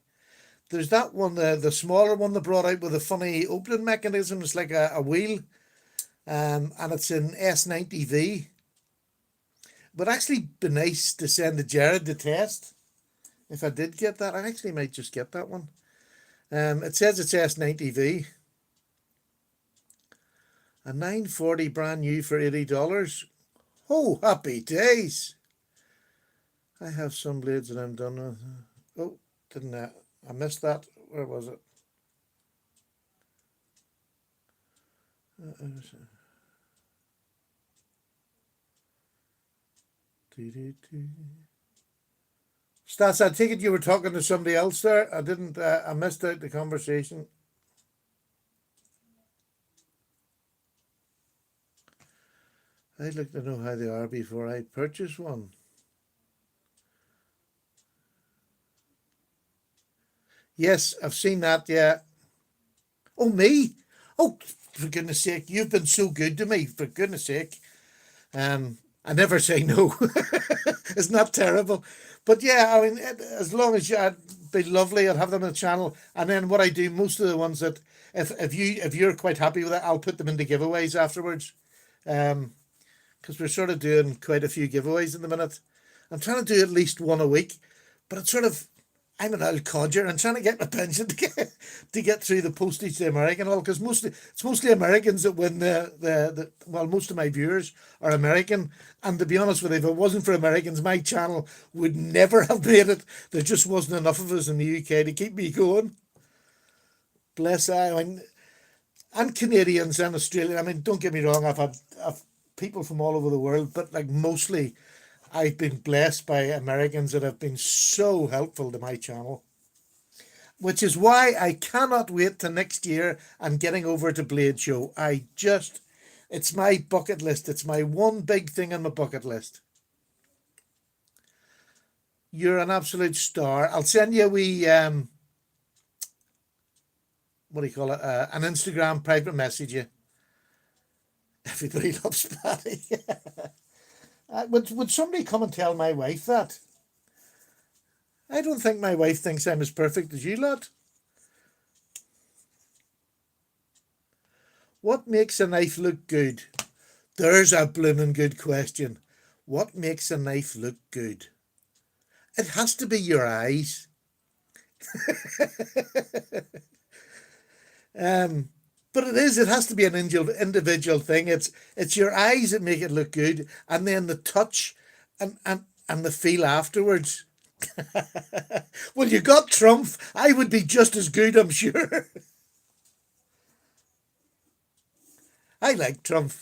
There's that one, the smaller one they brought out with a funny opening mechanism. It's like a wheel. And it's in S90V. But actually be nice to send to Jared to test. If I did get that, I actually might just get that one. It says it's S90V. A 940 brand new for $80. Oh, happy days. I have some blades that I'm done with. Oh, didn't I missed that. Where was it? Stats, I take it you were talking to somebody else there. I didn't, I missed out the conversation. I'd like to know how they are before I purchase one. Yes, I've seen that, yeah. Oh, me? Oh, for goodness sake, you've been so good to me, for goodness sake. I never say no. Isn't that terrible? But yeah, I mean, as long as I'd be lovely, I'd have them on the channel. And then what I do, most of the ones that, if you're quite happy with it, I'll put them into giveaways afterwards. Because we're sort of doing quite a few giveaways in the minute. I'm trying to do at least one a week, but it's sort of, I'm an old codger and trying to get my pension to get through the postage to American all because mostly Americans that win the well, most of my viewers are American, and to be honest with you, if it wasn't for Americans, my channel would never have made it. There just wasn't enough of us in the UK to keep me going. Bless I mean, and Canadians and Australian. I mean, don't get me wrong, I've people from all over the world, but like mostly I've been blessed by Americans that have been so helpful to my channel, which is why I cannot wait to next year and getting over to Blade Show. It's my bucket list. It's my one big thing on my bucket list. You're an absolute star. I'll send you a wee, what do you call it, an Instagram private message. You. Everybody loves Paddy. Would somebody come and tell my wife that? I don't think my wife thinks I'm as perfect as you lot. What makes a knife look good? There's a blooming good question. What makes a knife look good? It has to be your eyes. But it has to be an individual thing. It's your eyes that make it look good, and then the touch and the feel afterwards. Well, you got Trump. I would be just as good, I'm sure. I like Trump.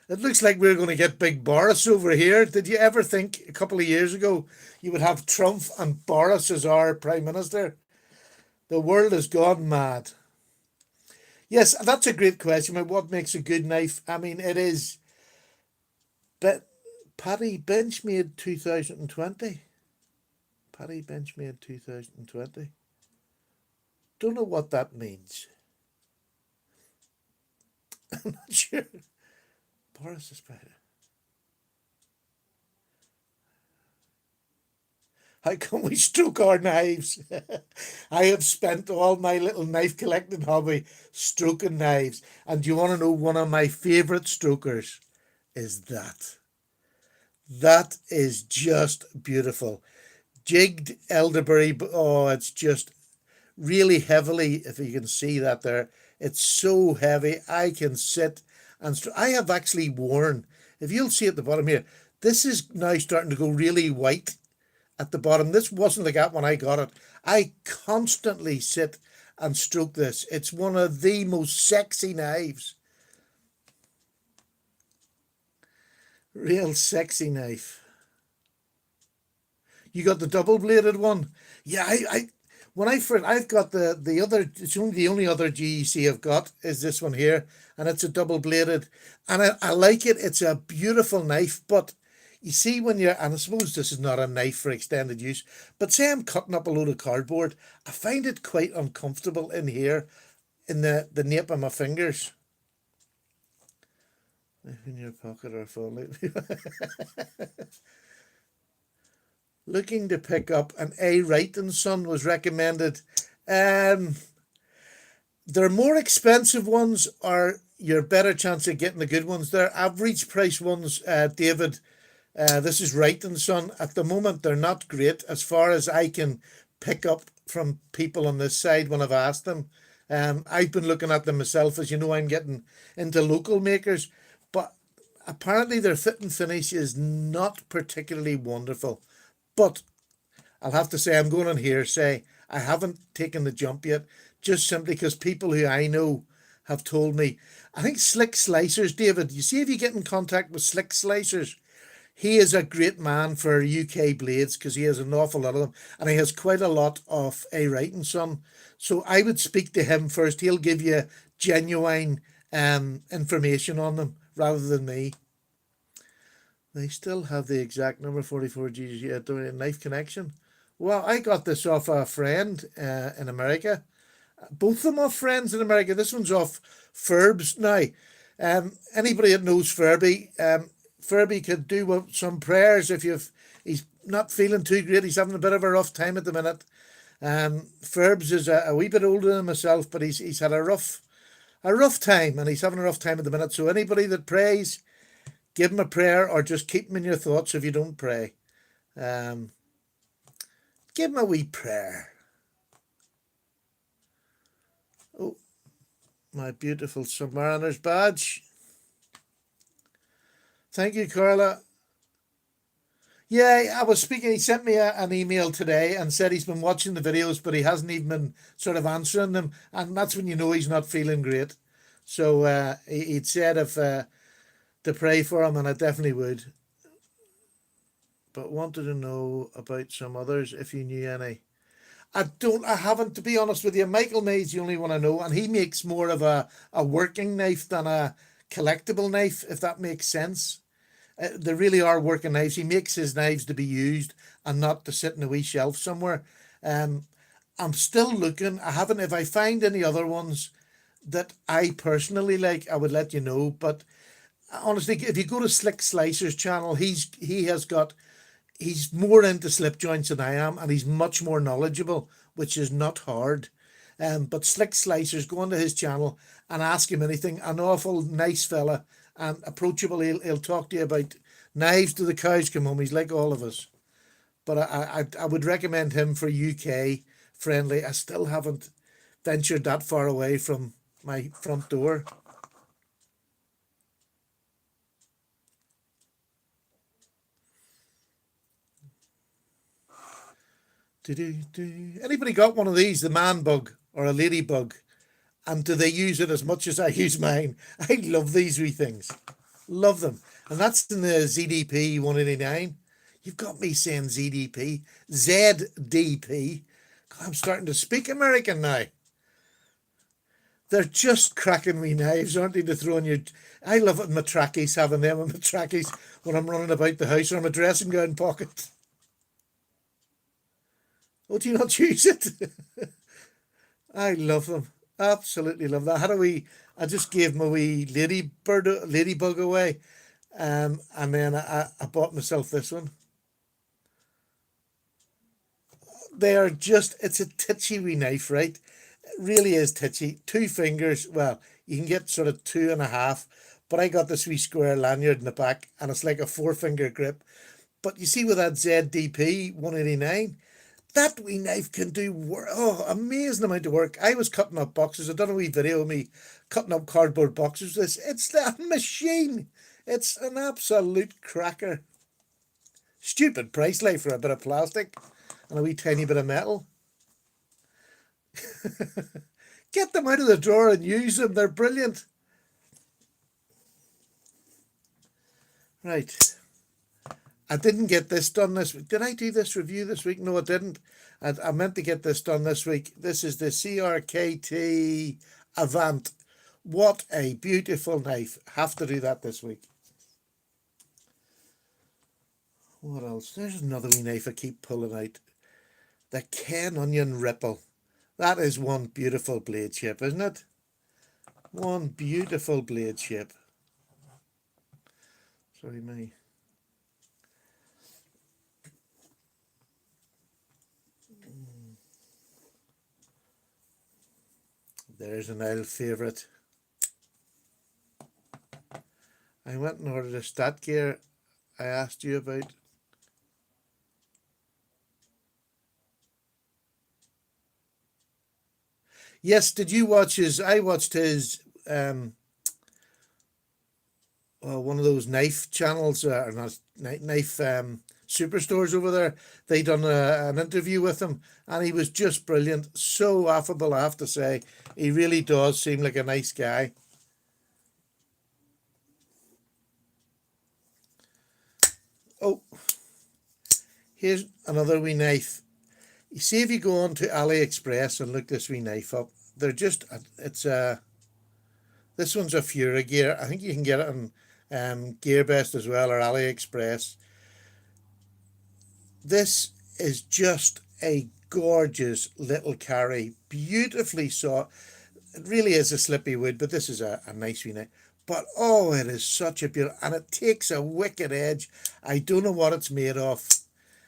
It looks like we're going to get Big Boris over here. Did you ever think a couple of years ago you would have Trump and Boris as our Prime Minister? The world has gone mad. Yes, that's a great question. What makes a good knife? I mean, it is. But Paddy Benchmade 2020. Paddy Benchmade 2020. Don't know what that means. I'm not sure. Boris is better. How can we stroke our knives? I have spent all my little knife collecting hobby stroking knives. And do you want to know one of my favourite strokers is that? That is just beautiful. Jigged elderberry. Oh, it's just really heavily, if you can see that there. It's so heavy. I can sit and I have actually worn, if you'll see at the bottom here, this is now starting to go really white at the bottom. This wasn't like that when I got it. I constantly sit and stroke this. It's one of the most sexy knives. Real sexy knife. You got the double bladed one? Yeah, I've got the other, it's only the only other GEC I've got is this one here, and it's a double bladed, and I like it. It's a beautiful knife, but you see when you're, and I suppose this is not a knife for extended use, but say I'm cutting up a load of cardboard, I find it quite uncomfortable in here, in the nape of my fingers. In your pocket or phone. Looking to pick up an A. Wright and Son was recommended. They're more expensive ones, or your better chance of getting the good ones. They're average price ones, David. This is Wright and Son. At the moment, they're not great as far as I can pick up from people on this side when I've asked them. I've been looking at them myself. As you know, I'm getting into local makers, but apparently their fit and finish is not particularly wonderful. But I'll have to say, I'm going on hearsay. I haven't taken the jump yet, just simply because people who I know have told me. I think Slick Slicers, David, you see if you get in contact with Slick Slicers, he is a great man for UK blades because he has an awful lot of them, and he has quite a lot of A. Wright and Son. So I would speak to him first. He'll give you genuine information on them rather than me. They still have the exact number 44G knife connection. Well, I got this off a friend in America. Both of them off friends in America. This one's off Ferbs. Now, anybody that knows Furby, Furby could do some prayers if he's not feeling too great. He's having a bit of a rough time at the minute. Ferbs is a wee bit older than myself, but he's had a rough time, and he's having a rough time at the minute. So anybody that prays, give him a prayer, or just keep him in your thoughts if you don't pray. Give him a wee prayer. Oh, my beautiful Submariner's badge. Thank you, Carla. Yeah, I was speaking. He sent me an email today and said he's been watching the videos, but he hasn't even been sort of answering them. And that's when you know he's not feeling great. So he'd said if to pray for him, and I definitely would. But wanted to know about some others if you knew any. I don't. I haven't, to be honest with you. Michael May's the only one I know, and he makes more of a working knife than a collectible knife, if that makes sense. They really are working knives. He makes his knives to be used and not to sit in a wee shelf somewhere. Um, I'm still looking. I haven't. If I find any other ones that I personally like, I would let you know. But honestly, if you go to Slick Slicer's channel, he's more into slip joints than I am, and he's much more knowledgeable, which is not hard. But Slick Slicers, go onto his channel and ask him anything. An awful nice fella and approachable. He'll talk to you about knives to the cows come home. He's like all of us. But I would recommend him for UK friendly. I still haven't ventured that far away from my front door. Anybody got one of these, the man bug or a ladybug? And do they use it as much as I use mine? I love these wee things. Love them. And that's in the ZDP 189. You've got me saying ZDP. ZDP. I'm starting to speak American now. They're just cracking wee knives, aren't they, to throw in your... I love it in my trackies, having them in my trackies when I'm running about the house or in my dressing gown pocket. Oh, do you not use it? I love them. Absolutely love that. How do we... I just gave my wee ladybug away. And then I bought myself this one. They are just, it's a titchy wee knife, right? It really is titchy. Two fingers, well, you can get sort of two and a half, but I got this wee square lanyard in the back and it's like a four finger grip. But you see with that ZDP 189, that wee knife can do work. Oh, amazing amount of work. I was cutting up boxes. I done a wee video of me cutting up cardboard boxes with this. It's that machine. It's an absolute cracker. Stupid price like for a bit of plastic and a wee tiny bit of metal. Get them out of the drawer and use them. They're brilliant. Right. I didn't get this done this week. Did I do this review this week? No, I didn't. I meant to get this done this week. This is the CRKT Avant. What a beautiful knife. Have to do that this week. What else? There's another wee knife I keep pulling out. The Ken Onion Ripple. That is one beautiful blade shape, isn't it? One beautiful blade shape. Sorry, me. There's an old favourite. I went and ordered a stat gear I asked you about. Yes, did you watch his? I watched his one of those knife channels, or not knife superstores over there. They done an interview with him, and he was just brilliant. So affable, I have to say. He really does seem like a nice guy. Oh, here's another wee knife. You see, if you go on to AliExpress and look this wee knife up, they're just, it's a, this one's a Fura gear. I think you can get it on GearBest as well, or AliExpress. This is just a gorgeous little carry, beautifully saw. It really is a slippy wood, but this is a nice wee knife. But oh, it is such a beautiful, and it takes a wicked edge. I don't know what it's made of.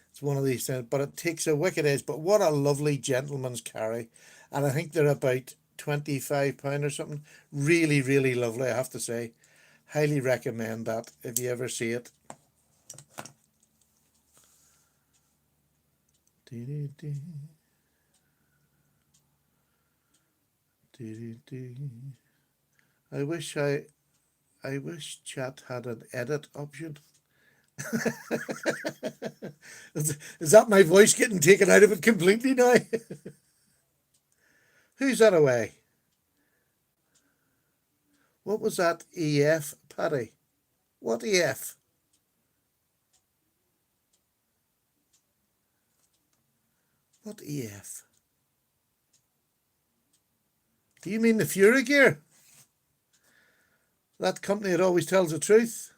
It's one of these things, but it takes a wicked edge. But what a lovely gentleman's carry. And I think they're about £25 or something. Really, really lovely, I have to say. Highly recommend that if you ever see it. Do. I wish chat had an edit option. Is that my voice getting taken out of it completely now? Who's that away? What was that EF, Paddy? What EF? What EF? Do you mean the Fury gear? That company that always tells the truth?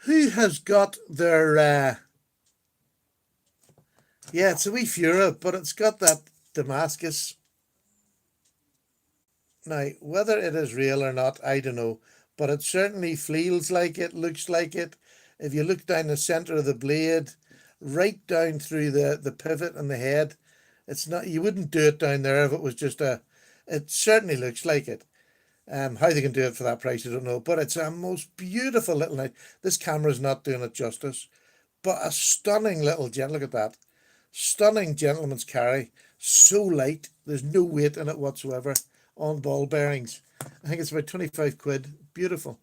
Who has got their yeah, it's a wee Fura, but it's got that Damascus. Now, whether it is real or not, I don't know, but it certainly feels like it, looks like it. If you look down the center of the blade, right down through the pivot and the head, it's not, you wouldn't do it down there if it was just a, it certainly looks like it. How they can do it for that price, I don't know, but it's a most beautiful little knife. This camera's not doing it justice, but a stunning little gent. Look at that. Stunning gentleman's carry. So light. There's no weight in it whatsoever. On ball bearings. I think it's about 25 quid. Beautiful.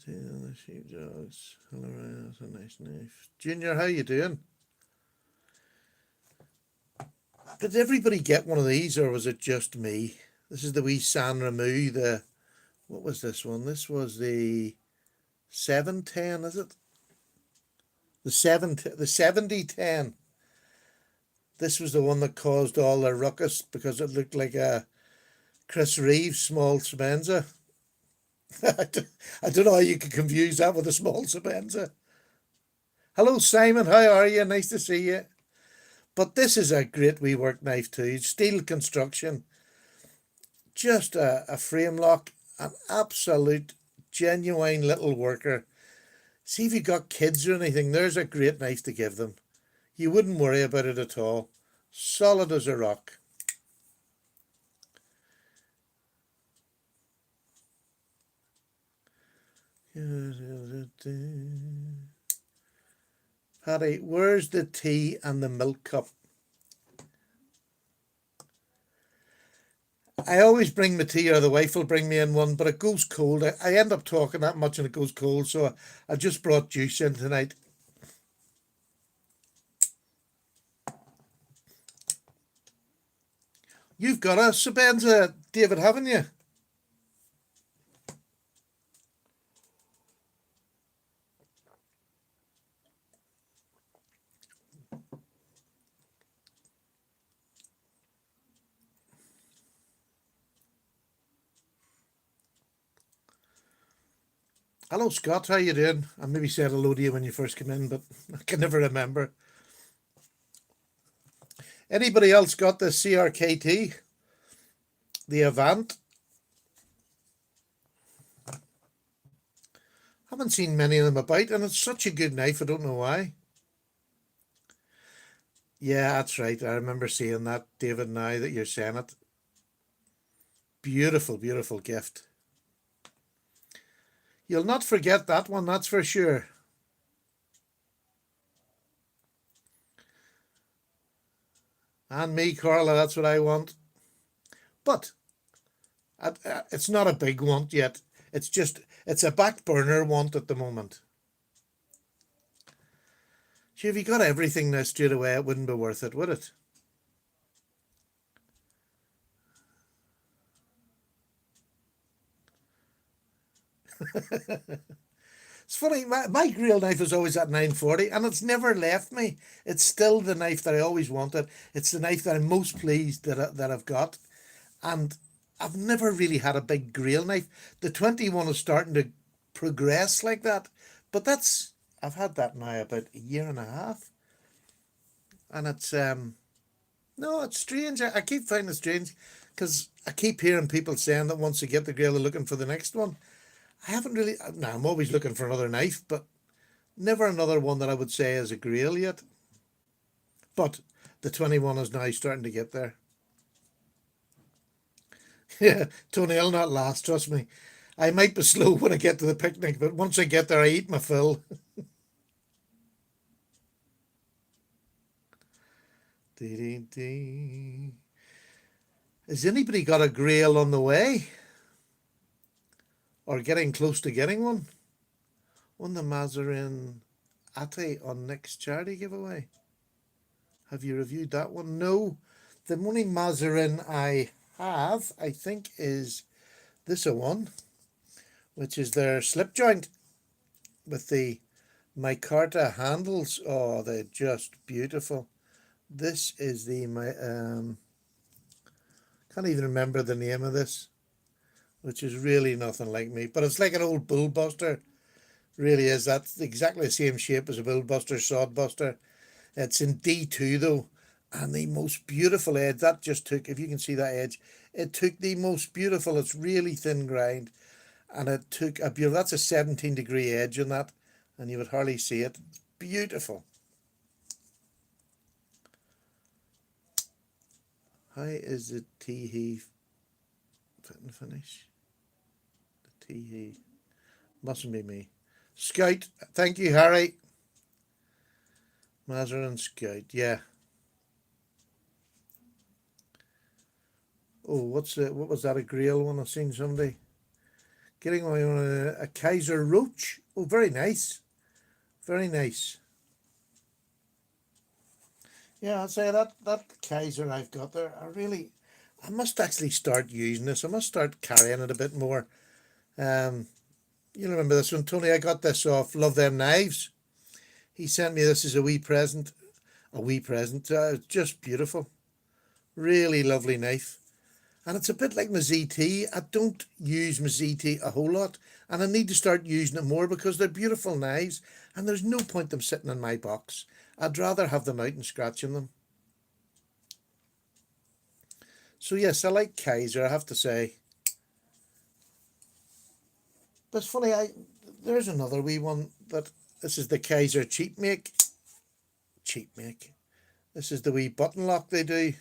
Sheepdogs. Hello, that's a nice knife. Junior, how you doing? Did everybody get one of these, or was it just me? This is the wee San Remu. What was this one? This was the 710, is it? The 7010. This was the one that caused all the ruckus because it looked like a Chris Reeves small Sebenza. I don't know how you could confuse that with a small Sebenza. Hello, Simon. How are you? Nice to see you. But this is a great wee work knife too. Steel construction. Just a frame lock. An absolute genuine little worker. See if you got kids or anything, there's a great knife to give them. You wouldn't worry about it at all. Solid as a rock. Paddy, where's the tea and the milk cup? I always bring my tea, or the wife will bring me in one, but it goes cold. I end up talking that much and it goes cold, so I just brought juice in tonight. You've got a Sebenza, David, haven't you? Hello, Scott. How you doing? I maybe said hello to you when you first came in, but I can never remember. Anybody else got the CRKT? The Avant? Haven't seen many of them about, and it's such a good knife. I don't know why. Yeah, that's right. I remember seeing that, David, now that you're saying it. Beautiful, beautiful gift. You'll not forget that one, that's for sure. And me, Carla, that's what I want. But it's not a big want yet. It's a back burner want at the moment. See, if you got everything now straight away, it wouldn't be worth it, would it? It's funny, my grill knife is always at 940 and it's never left me. It's still the knife that I always wanted. It's the knife that I'm most pleased that I've got. And I've never really had a big grill knife. The 21 is starting to progress like that. But I've had that now about a year and a half. And it's, no, it's strange. I keep finding it strange because I keep hearing people saying that once they get the grill, they're looking for the next one. I haven't really. Now I'm always looking for another knife, but never another one that I would say is a grill yet. But the 21 is now starting to get there. Yeah, Tony, I'll not last, trust me. I might be slow when I get to the picnic, but once I get there, I eat my fill. Dee, dee, dee. Has anybody got a grail on the way or getting close to getting one? On the Mazarin Ate on next charity giveaway. Have you reviewed that one? No. The only Mazarin I have, I think, is this one, which is their slip joint with the micarta handles. Oh, they're just beautiful. This is the my can't even remember the name of this, which is really nothing like me, but it's like an old bullbuster. Really is. That's exactly the same shape as a bullbuster, sodbuster. It's in D2 though, and the most beautiful edge that just took. If you can see that edge, it took the most beautiful. It's really thin grind, and it took a beautiful. That's a 17-degree edge on that, and you would hardly see it. It's beautiful. How is the tee fit and finish? The tee mustn't be me. Scout, thank you, Harry. Mazarin Scout, yeah. Oh, what was that? A Grail one? I've seen somebody getting away on a Kaiser Roach. Oh, very nice, very nice. Yeah, I'd say that Kaiser I've got there. I must actually start using this. I must start carrying it a bit more. Um, you remember this one, Tony? I got this off Love Them Knives. He sent me this as a wee present. A wee present. Just beautiful. Really lovely knife. And it's a bit like my ZT. I don't use my ZT a whole lot, and I need to start using it more because they're beautiful knives, and there's no point them sitting in my box. I'd rather have them out and scratching them. So yes, I like Kaiser, I have to say. But it's funny, there's another wee one that this is the Kaiser cheap make. Cheap make. This is the wee button lock they do.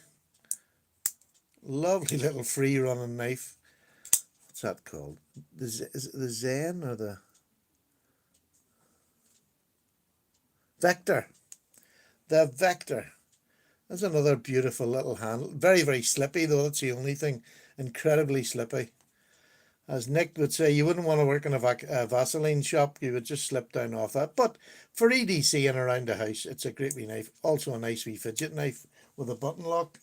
Lovely little free running knife. What's that called? Is it the Zen or the Vector? The Vector. That's another beautiful little handle. Very, very slippy though, that's the only thing. Incredibly slippy. As Nick would say, you wouldn't want to work in a Vaseline shop. You would just slip down off that. But for EDC and around the house, it's a great wee knife. Also a nice wee fidget knife with a button lock.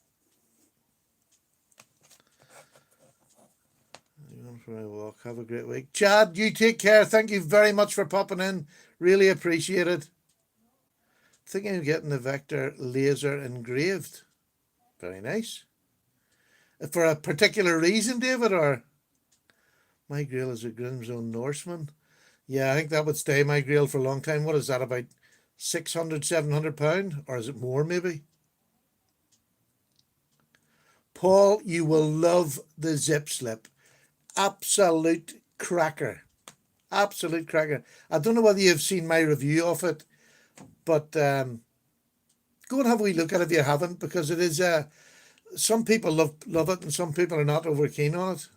For a walk. Have a great week. Chad, you take care. Thank you very much for popping in. Really appreciate it. Thinking of getting the Vector laser engraved. Very nice. For a particular reason, David, or my grill is a Grimzone Norseman. Yeah, I think that would stay my grill for a long time. What is that, about 600, 700 pound? Or is it more maybe? Paul, you will love the Zip Slip. Absolute cracker. Absolute cracker. I don't know whether you've seen my review of it, but go and have a wee look at it if you haven't, because it is some people love it and some people are not over keen on it.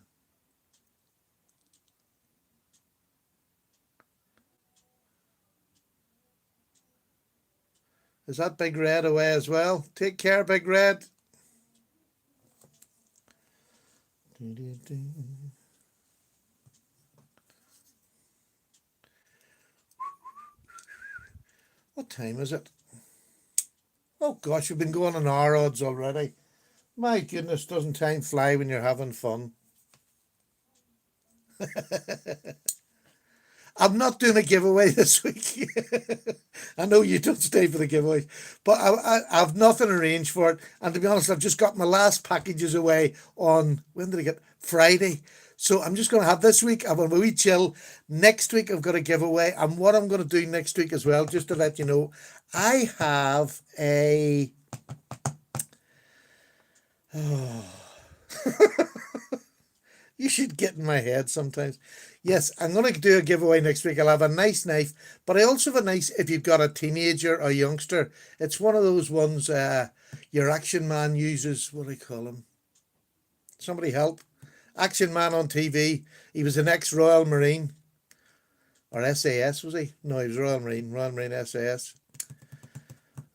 Is that Big Red away as well? Take care, Big Red. What time is it? Oh gosh, we've been going on our odds already. My goodness, doesn't time fly when you're having fun? I'm not doing a giveaway this week. I know you don't stay for the giveaway, but I've nothing arranged for it. And to be honest, I've just got my last packages away on, when did I get? Friday. So I'm just going to have this week, I'm on a wee chill. Next week, I've got a giveaway. And what I'm going to do next week as well, just to let you know, I have a... Oh. You should get in my head sometimes. Yes, I'm going to do a giveaway next week. I'll have a nice knife, but I also have a nice, if you've got a teenager or youngster, it's one of those ones your action man uses. What do I call him? Somebody help. Action man on TV. He was an ex-Royal Marine. Or SAS, was he? No, he was Royal Marine. Royal Marine SAS.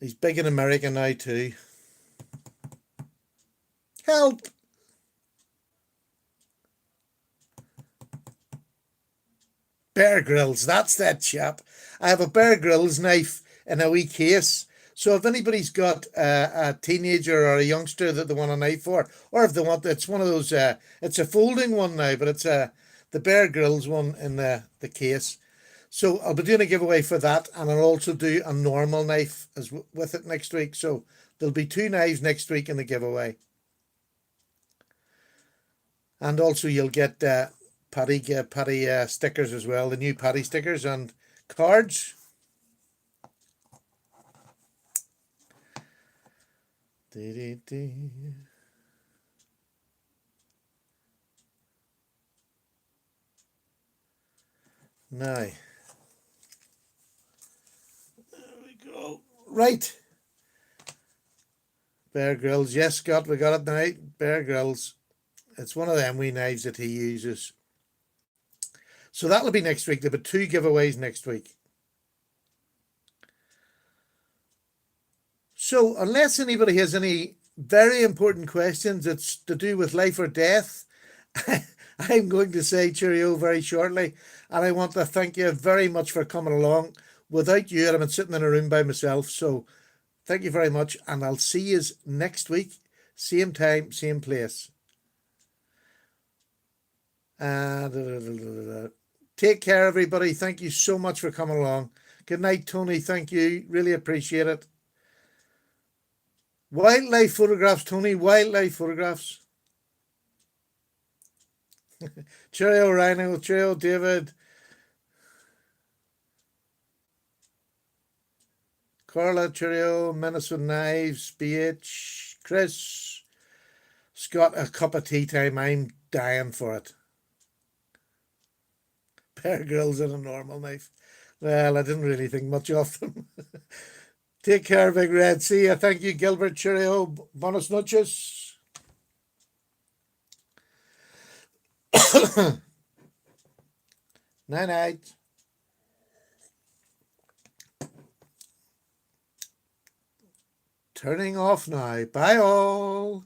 He's big in America now too. Help! Bear Grylls, that's that chap. I have a Bear Grylls knife in a wee case. So if anybody's got a teenager or a youngster that they want a knife for, or if they want, it's one of those, it's a folding one now, but it's the Bear Grylls one in the case. So I'll be doing a giveaway for that, and I'll also do a normal knife as with it next week. So there'll be 2 knives next week in the giveaway. And also you'll get Paddy stickers as well, the new Paddy stickers and cards. Now, there we go. Right. Bear Grylls. Yes, Scott, we got it now. Bear Grylls. It's one of them wee knives that he uses. So that'll be next week. There'll be 2 giveaways next week. So unless anybody has any very important questions that's to do with life or death, I'm going to say cheerio very shortly. And I want to thank you very much for coming along. Without you, I'd have been sitting in a room by myself. So thank you very much. And I'll see you next week. Same time, same place. Take care, everybody. Thank you so much for coming along. Good night, Tony. Thank you. Really appreciate it. Wildlife photographs, Tony. Wildlife photographs. Cheerio, Rhino. Cheerio, David. Carla, cheerio. Menace with Knives. BH. Chris. Scott, a cup of tea time. I'm dying for it. Bear Grylls and a normal knife. Well, I didn't really think much of them. Take care, Big Red. See ya. Thank you, Gilbert. Cheerio. Buenas noches. Night night. Turning off now. Bye all.